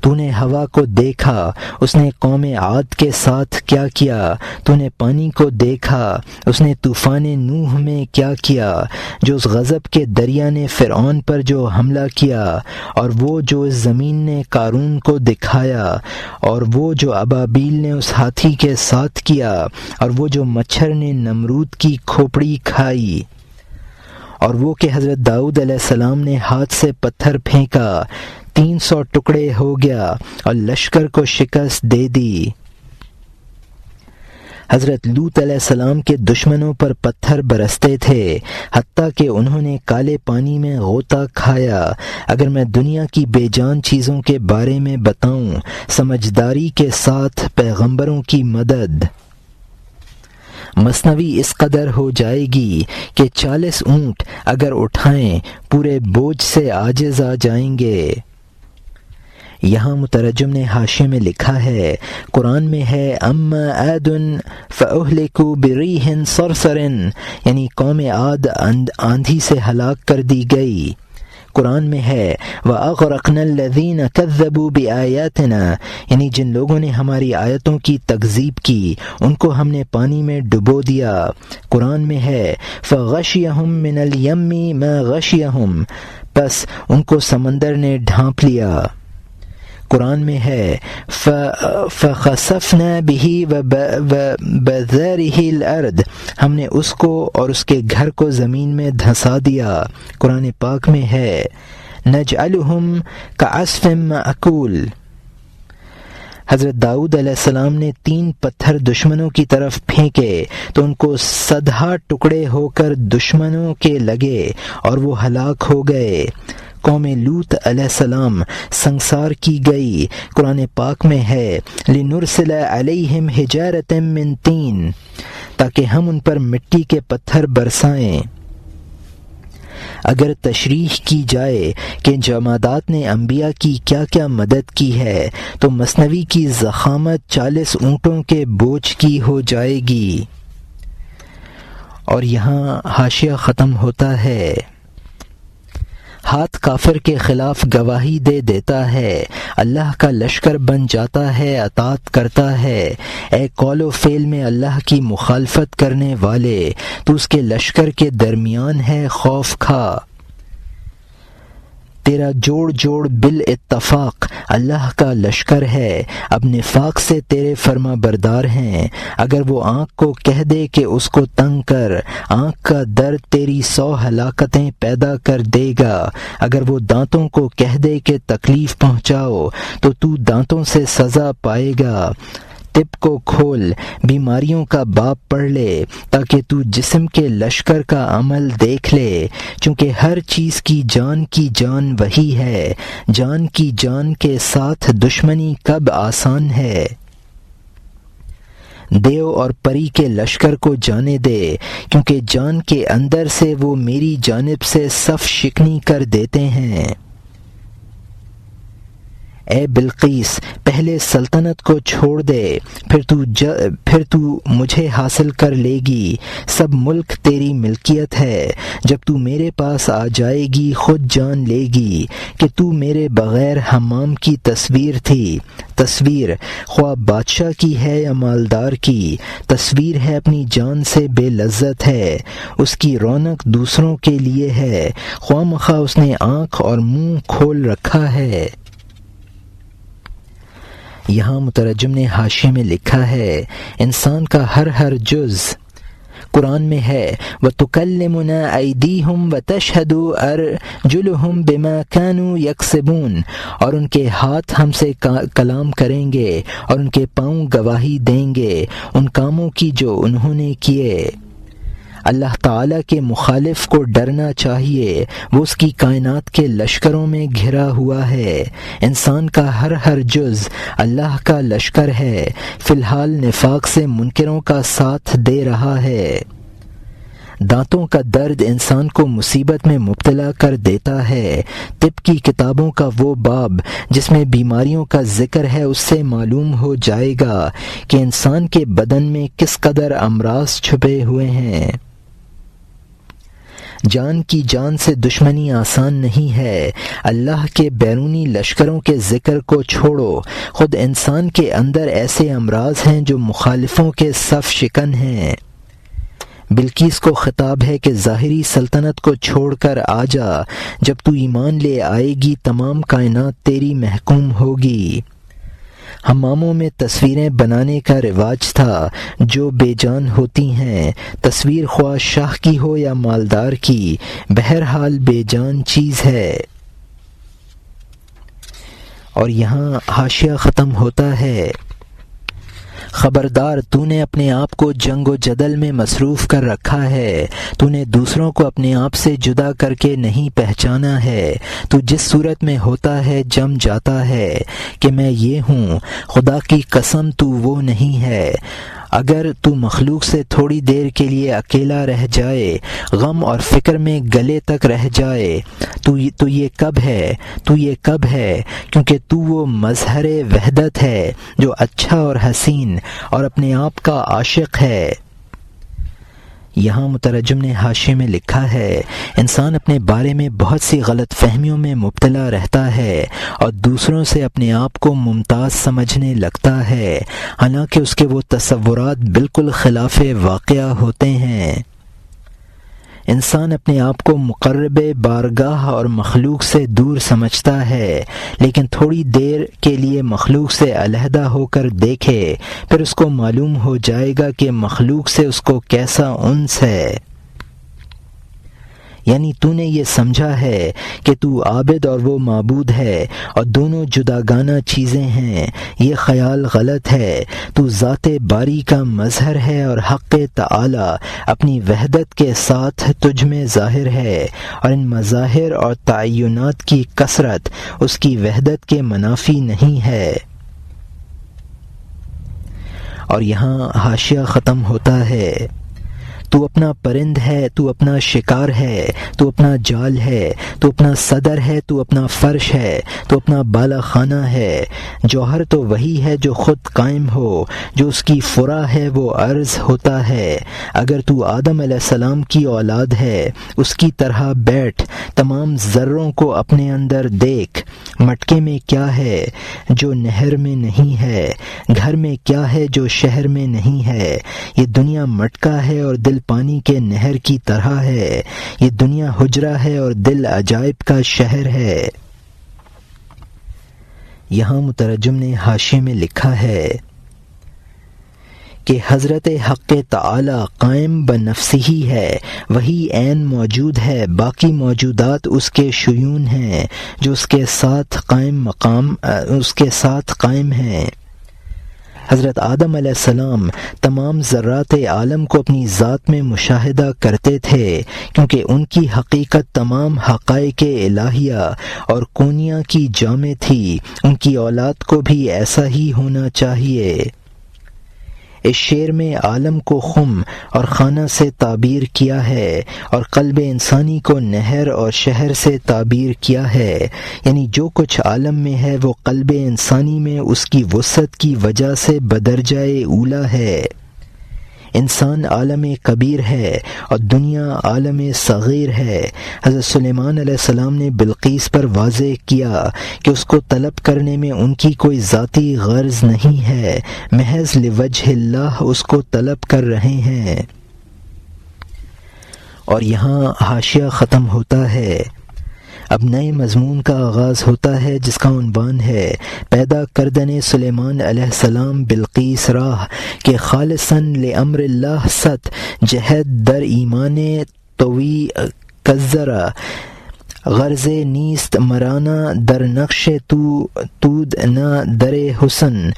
Speaker 1: تو نے ہوا کو دیکھا، اس نے قوم عاد کے ساتھ کیا کیا، تو نے پانی کو دیکھا، اس نے طوفان نوح میں کیا کیا، جو اس غضب کے دریا نے فرعون پر جو حملہ کیا، اور وہ جو اس زمین نے قارون کو دکھایا، اور وہ جو ابابیل نے اس ہاتھی کے ساتھ کیا، اور وہ جو مچھر نے نمرود کی کھوپڑی کھائی، اور وہ کہ حضرت داؤد علیہ السلام نے ہاتھ سے پتھر پھینکا، 300 ٹکڑے ہو گیا اور لشکر کو شکست دے دی۔ حضرت لوط علیہ السلام کے دشمنوں پر پتھر برستے تھے حتیٰ کہ انہوں نے کالے پانی میں غوطہ کھایا۔ اگر میں دنیا کی بے جان چیزوں کے بارے میں بتاؤں، سمجھداری کے ساتھ پیغمبروں کی مدد مثنوی اس قدر ہو جائے گی کہ 40 اونٹ اگر اٹھائیں پورے بوجھ سے عاجز آ جائیں گے۔ یہاں مترجم نے حاشیے میں لکھا ہے، قرآن میں ہے اما عاد فاہلکوا بریح صرصر، یعنی قوم عاد آندھی سے ہلاک کر دی گئی۔ قرآن میں ہے وَأَغْرَقْنَا الَّذِينَ كَذَّبُوا بِآيَاتِنَا، یعنی جن لوگوں نے ہماری آیتوں کی تکذیب کی ان کو ہم نے پانی میں ڈبو دیا۔ قرآن میں ہے فَغَشِيَهُم مِّنَ الْيَمِّ مَا غَشِيَهُم، پس ان کو سمندر نے ڈھانپ لیا۔ قرآن میں ہے فَخَسَفْنَا بِهِ وَبِدَارِهِ الْأَرْضَ، ہم نے اس کو اور اس کے گھر کو زمین میں دھنسا دیا۔ قرآن پاک میں ہے نَجْعَلُهُمْ كَعَصْفٍ مَأْكُولٍ۔ حضرت داؤد علیہ السلام نے 3 پتھر دشمنوں کی طرف پھینکے تو ان کو سدھا ٹکڑے ہو کر دشمنوں کے لگے اور وہ ہلاک ہو گئے۔ قوم لوط علیہ السلام سنگسار کی گئی۔ قرآن پاک میں ہے لِنُرْسِلَ عَلَيْهِمْ حِجَارَةً مِّن طِينٍ، تاکہ ہم ان پر مٹی کے پتھر برسائیں۔ اگر تشریح کی جائے کہ جمادات نے انبیاء کی کیا کیا مدد کی ہے تو مثنوی کی ضخامت 40 اونٹوں کے بوجھ کی ہو جائے گی۔ اور یہاں حاشیہ ختم ہوتا ہے۔ ہاتھ کافر کے خلاف گواہی دے دیتا ہے، اللہ کا لشکر بن جاتا ہے، اطاعت کرتا ہے۔ اے قول و فعل میں اللہ کی مخالفت کرنے والے، تو اس کے لشکر کے درمیان ہے، خوف کھا۔ تیرا جوڑ جوڑ بالاتفاق اللہ کا لشکر ہے، اب نفاق سے تیرے فرما بردار ہیں۔ اگر وہ آنکھ کو کہہ دے کہ اس کو تنگ کر، آنکھ کا درد تیری 100 ہلاکتیں پیدا کر دے گا۔ اگر وہ دانتوں کو کہہ دے کہ تکلیف پہنچاؤ تو دانتوں سے سزا پائے گا۔ طب کو کھول، بیماریوں کا باب پڑھ لے تاکہ تو جسم کے لشکر کا عمل دیکھ لے، چونکہ ہر چیز کی جان وہی ہے، جان کی جان کے ساتھ دشمنی کب آسان ہے۔ دیو اور پری کے لشکر کو جانے دے، کیونکہ جان کے اندر سے وہ میری جانب سے صف شکنی کر دیتے ہیں۔ اے بلقیس، پہلے سلطنت کو چھوڑ دے، پھر تو مجھے حاصل کر لے گی۔ سب ملک تیری ملکیت ہے۔ جب تو میرے پاس آ جائے گی خود جان لے گی کہ تو میرے بغیر حمام کی تصویر تھی۔ تصویر خواہ بادشاہ کی ہے یا مالدار کی، تصویر ہے اپنی جان سے بے لذت ہے، اس کی رونق دوسروں کے لیے ہے، خواہ مخواہ اس نے آنکھ اور منہ کھول رکھا ہے۔ یہاں مترجم نے حاشیے میں لکھا ہے انسان کا ہر جز قرآن میں ہے وَتُكَلِّمُنَا أَيْدِيهُمْ وَتَشْهَدُ أَرْجُلُهُمْ بِمَا كَانُوا يَكْسِبُونَ، اور ان کے ہاتھ ہم سے کلام کریں گے اور ان کے پاؤں گواہی دیں گے ان کاموں کی جو انہوں نے کیے۔ اللہ تعالیٰ کے مخالف کو ڈرنا چاہیے، وہ اس کی کائنات کے لشکروں میں گھرا ہوا ہے۔ انسان کا ہر جز اللہ کا لشکر ہے، فی الحال نفاق سے منکروں کا ساتھ دے رہا ہے۔ دانتوں کا درد انسان کو مصیبت میں مبتلا کر دیتا ہے۔ طب کی کتابوں کا وہ باب جس میں بیماریوں کا ذکر ہے، اس سے معلوم ہو جائے گا کہ انسان کے بدن میں کس قدر امراض چھپے ہوئے ہیں۔ جان کی جان سے دشمنی آسان نہیں ہے۔ اللہ کے بیرونی لشکروں کے ذکر کو چھوڑو، خود انسان کے اندر ایسے امراض ہیں جو مخالفوں کے صف شکن ہیں۔ بلقیس کو خطاب ہے کہ ظاہری سلطنت کو چھوڑ کر آ جا، جب تو ایمان لے آئے گی تمام کائنات تیری محکوم ہوگی۔ حماموں میں تصویریں بنانے کا رواج تھا جو بے جان ہوتی ہیں، تصویر خواہ شاہ کی ہو یا مالدار کی، بہرحال بے جان چیز ہے۔ اور یہاں حاشیہ ختم ہوتا ہے۔ خبردار، تو نے اپنے آپ کو جنگ و جدل میں مصروف کر رکھا ہے، تو نے دوسروں کو اپنے آپ سے جدا کر کے نہیں پہچانا ہے، تو جس صورت میں ہوتا ہے جم جاتا ہے کہ میں یہ ہوں، خدا کی قسم تو وہ نہیں ہے۔ اگر تو مخلوق سے تھوڑی دیر کے لیے اکیلا رہ جائے، غم اور فکر میں گلے تک رہ جائے، تو یہ کب ہے، کیونکہ تو وہ مظہر وحدت ہے جو اچھا اور حسین اور اپنے آپ کا عاشق ہے۔ یہاں مترجم نے حاشیے میں لکھا ہے، انسان اپنے بارے میں بہت سی غلط فہمیوں میں مبتلا رہتا ہے اور دوسروں سے اپنے آپ کو ممتاز سمجھنے لگتا ہے، حالانکہ اس کے وہ تصورات بالکل خلاف واقعہ ہوتے ہیں۔ انسان اپنے آپ کو مقرب بارگاہ اور مخلوق سے دور سمجھتا ہے، لیکن تھوڑی دیر کے لیے مخلوق سے علیحدہ ہو کر دیکھے، پھر اس کو معلوم ہو جائے گا کہ مخلوق سے اس کو کیسا انس ہے۔ یعنی تو نے یہ سمجھا ہے کہ تو عابد اور وہ معبود ہے اور دونوں جداگانہ چیزیں ہیں، یہ خیال غلط ہے۔ تو ذات باری کا مظہر ہے اور حق تعالی اپنی وحدت کے ساتھ تجھ میں ظاہر ہے، اور ان مظاہر اور تعینات کی کثرت اس کی وحدت کے منافی نہیں ہے۔ اور یہاں حاشیہ ختم ہوتا ہے، تو اپنا پرند ہے، تو اپنا شکار ہے، تو اپنا جال ہے، تو اپنا صدر ہے، تو اپنا فرش ہے، تو اپنا بالا خانہ ہے۔ جوہر تو وہی ہے جو خود قائم ہو، جو اس کی فرع ہے وہ عرض ہوتا ہے۔ اگر تو آدم علیہ السلام کی اولاد ہے، اس کی طرح بیٹھ، تمام ذروں کو اپنے اندر دیکھ۔ مٹکے میں کیا ہے جو نہر میں نہیں ہے، گھر میں کیا ہے جو شہر میں نہیں ہے۔ یہ دنیا مٹکا ہے اور دل پانی کے نہر کی طرح ہے، یہ دنیا حجرہ ہے اور دل عجائب کا شہر ہے۔ یہاں مترجم نے حاشیے میں لکھا ہے کہ حضرت حق تعالی قائم بنفسہ ہی ہے، وہی عین موجود ہے، باقی موجودات اس کے شیون ہیں جو اس کے ساتھ قائم ہیں۔ حضرت آدم علیہ السلام تمام ذرات عالم کو اپنی ذات میں مشاہدہ کرتے تھے، کیونکہ ان کی حقیقت تمام حقائق الہیہ اور کونیہ کی جامع تھی۔ ان کی اولاد کو بھی ایسا ہی ہونا چاہیے۔ اس شعر میں عالم کو خم اور خانہ سے تعبیر کیا ہے اور قلب انسانی کو نہر اور شہر سے تعبیر کیا ہے، یعنی جو کچھ عالم میں ہے وہ قلب انسانی میں اس کی وسعت کی وجہ سے بدرجہ اولی ہے۔ انسان عالم کبیر ہے اور دنیا عالم صغیر ہے۔ حضرت سلیمان علیہ السلام نے بلقیس پر واضح کیا کہ اس کو طلب کرنے میں ان کی کوئی ذاتی غرض نہیں ہے، محض لوجہ اللہ اس کو طلب کر رہے ہیں۔ اور یہاں حاشیہ ختم ہوتا ہے۔ اب نئے مضمون کا آغاز ہوتا ہے جس کا عنوان ہے پیدا کردن سلیمان علیہ السلام بلقیس راہ کہ خالصاً لامر اللہ ست جہد در ایمان توی کذرا غرض نیست مرانا در نقش تود نہ در حسن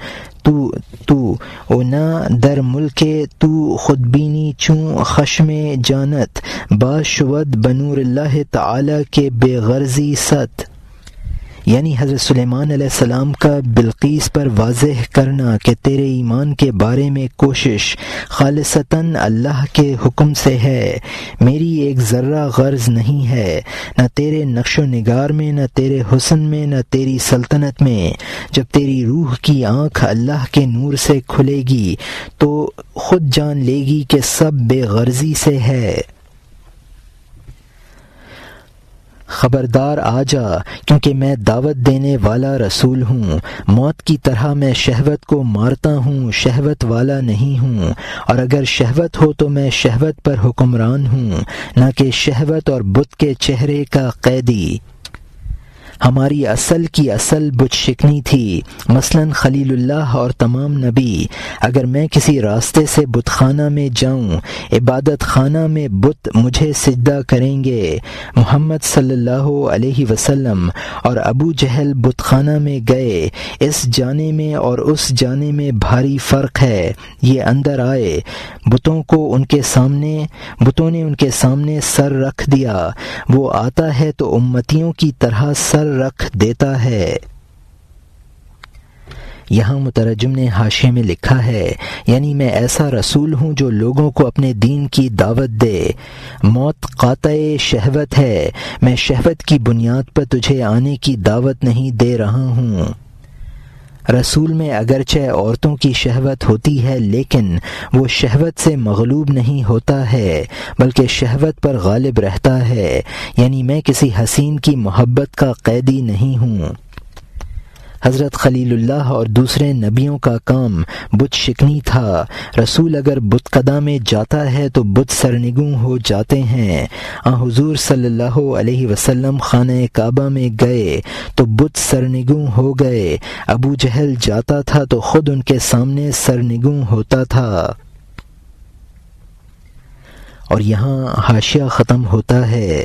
Speaker 1: تو او نہ در ملک تو خود بینی چون خشم جانت باز شود بنور اللہ تعالی کے بے غرضی ست۔ یعنی حضرت سلیمان علیہ السلام کا بلقیس پر واضح کرنا کہ تیرے ایمان کے بارے میں کوشش خالصتاً اللہ کے حکم سے ہے، میری ایک ذرہ غرض نہیں ہے، نہ تیرے نقش و نگار میں، نہ تیرے حسن میں، نہ تیری سلطنت میں۔ جب تیری روح کی آنکھ اللہ کے نور سے کھلے گی تو خود جان لے گی کہ سب بے غرضی سے ہے۔ خبردار آ جا، کیونکہ میں دعوت دینے والا رسول ہوں، موت کی طرح میں شہوت کو مارتا ہوں، شہوت والا نہیں ہوں، اور اگر شہوت ہو تو میں شہوت پر حکمران ہوں، نہ کہ شہوت اور بت کے چہرے کا قیدی۔ ہماری اصل کی اصل بت شکنی تھی۔ مثلاً خلیل اللہ اور تمام نبی، اگر میں کسی راستے سے بت خانہ میں جاؤں، عبادت خانہ میں بت مجھے سجدہ کریں گے۔ محمد صلی اللہ علیہ وسلم اور ابو جہل بت خانہ میں گئے، اس جانے میں اور اس جانے میں بھاری فرق ہے۔ یہ اندر آئے، بتوں نے ان کے سامنے سر رکھ دیا، وہ آتا ہے تو امتیوں کی طرح سر رکھ دیتا ہے۔ یہاں مترجم نے حاشیے میں لکھا ہے، یعنی میں ایسا رسول ہوں جو لوگوں کو اپنے دین کی دعوت دے۔ موت قاطع شہوت ہے، میں شہوت کی بنیاد پر تجھے آنے کی دعوت نہیں دے رہا ہوں۔ رسول میں اگرچہ عورتوں کی شہوت ہوتی ہے، لیکن وہ شہوت سے مغلوب نہیں ہوتا ہے بلکہ شہوت پر غالب رہتا ہے، یعنی میں کسی حسین کی محبت کا قیدی نہیں ہوں۔ حضرت خلیل اللہ اور دوسرے نبیوں کا کام بت شکنی تھا۔ رسول اگر بت قدا میں جاتا ہے تو بت سرنگوں ہو جاتے ہیں۔ حضور صلی اللہ علیہ وسلم خانہ کعبہ میں گئے تو بت سرنگوں ہو گئے۔ ابو جہل جاتا تھا تو خود ان کے سامنے سرنگوں ہوتا تھا۔ اور یہاں حاشیہ ختم ہوتا ہے۔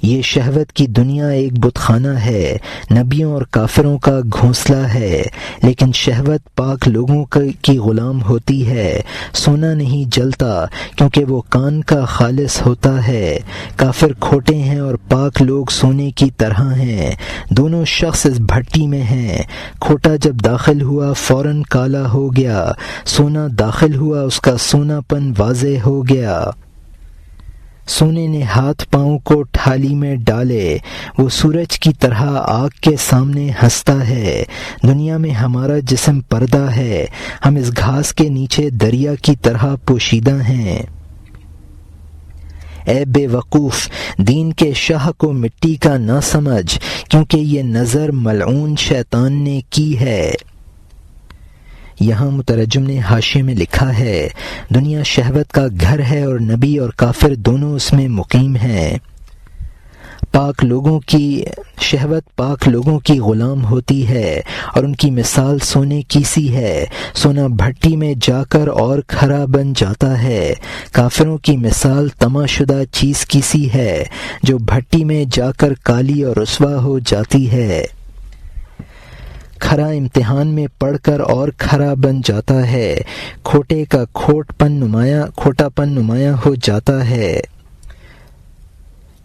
Speaker 1: یہ شہوت کی دنیا ایک بت خانہ ہے، نبیوں اور کافروں کا گھونسلہ ہے، لیکن شہوت پاک لوگوں کی غلام ہوتی ہے۔ سونا نہیں جلتا کیونکہ وہ کان کا خالص ہوتا ہے۔ کافر کھوٹے ہیں اور پاک لوگ سونے کی طرح ہیں، دونوں شخص اس بھٹی میں ہیں۔ کھوٹا جب داخل ہوا فوراً کالا ہو گیا، سونا داخل ہوا اس کا سونا پن واضح ہو گیا۔ سونے نے ہاتھ پاؤں کو ٹھالی میں ڈالے، وہ سورج کی طرح آگ کے سامنے ہنستا ہے۔ دنیا میں ہمارا جسم پردہ ہے، ہم اس گھاس کے نیچے دریا کی طرح پوشیدہ ہیں۔ اے بے وقوف، دین کے شاہ کو مٹی کا نہ سمجھ، کیونکہ یہ نظر ملعون شیطان نے کی ہے۔ یہاں مترجم نے حاشیے میں لکھا ہے، دنیا شہوت کا گھر ہے اور نبی اور کافر دونوں اس میں مقیم ہیں۔ شہوت پاک لوگوں کی غلام ہوتی ہے اور ان کی مثال سونے کی سی ہے۔ سونا بھٹی میں جا کر اور کھرا بن جاتا ہے۔ کافروں کی مثال طمع شدہ چیز کی سی ہے جو بھٹی میں جا کر کالی اور رسوا ہو جاتی ہے۔ کھرا امتحان میں پڑھ کر اور کھرا بن جاتا ہے، کھوٹے کا کھوٹا پن نمایاں ہو جاتا ہے۔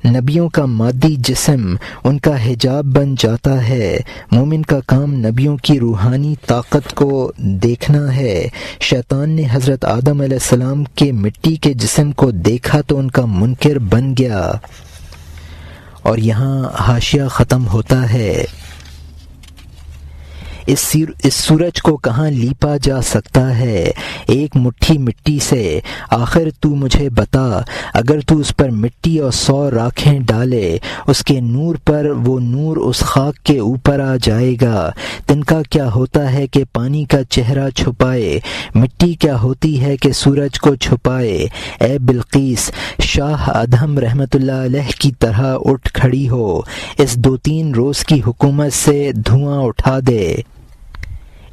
Speaker 1: نبیوں کا مادی جسم ان کا حجاب بن جاتا ہے۔ مومن کا کام نبیوں کی روحانی طاقت کو دیکھنا ہے۔ شیطان نے حضرت آدم علیہ السلام کے مٹی کے جسم کو دیکھا تو ان کا منکر بن گیا۔ اور یہاں حاشیہ ختم ہوتا ہے۔ اس سورج کو کہاں لیپا جا سکتا ہے ایک مٹھی مٹی سے؟ آخر تو مجھے بتا، اگر تو اس پر مٹی اور 100 راکھیں ڈالے، اس کے نور پر وہ نور اس خاک کے اوپر آ جائے گا۔ تنکا کیا ہوتا ہے کہ پانی کا چہرہ چھپائے، مٹی کیا ہوتی ہے کہ سورج کو چھپائے۔ اے بلقیس، شاہ ادہم رحمۃ اللہ علیہ کی طرح اٹھ کھڑی ہو، اس 2-3 روز کی حکومت سے دھواں اٹھا دے۔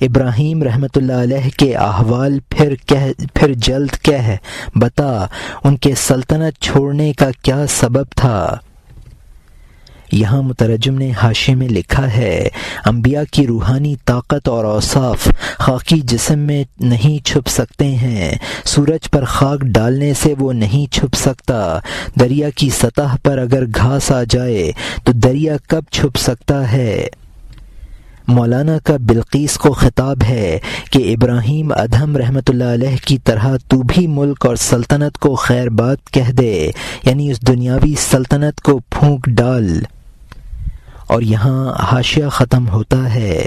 Speaker 1: ابراہیم رحمۃ اللہ علیہ کے احوال پھر جلد کہہ بتا، ان کے سلطنت چھوڑنے کا کیا سبب تھا؟ یہاں مترجم نے حاشیے میں لکھا ہے، انبیاء کی روحانی طاقت اور اوصاف خاکی جسم میں نہیں چھپ سکتے ہیں۔ سورج پر خاک ڈالنے سے وہ نہیں چھپ سکتا۔ دریا کی سطح پر اگر گھاس آ جائے تو دریا کب چھپ سکتا ہے؟ مولانا کا بلقیس کو خطاب ہے کہ ابراہیم ادہم رحمۃ اللہ علیہ کی طرح تو بھی ملک اور سلطنت کو خیر بات کہہ دے، یعنی اس دنیاوی سلطنت کو پھونک ڈال۔ اور یہاں حاشیہ ختم ہوتا ہے۔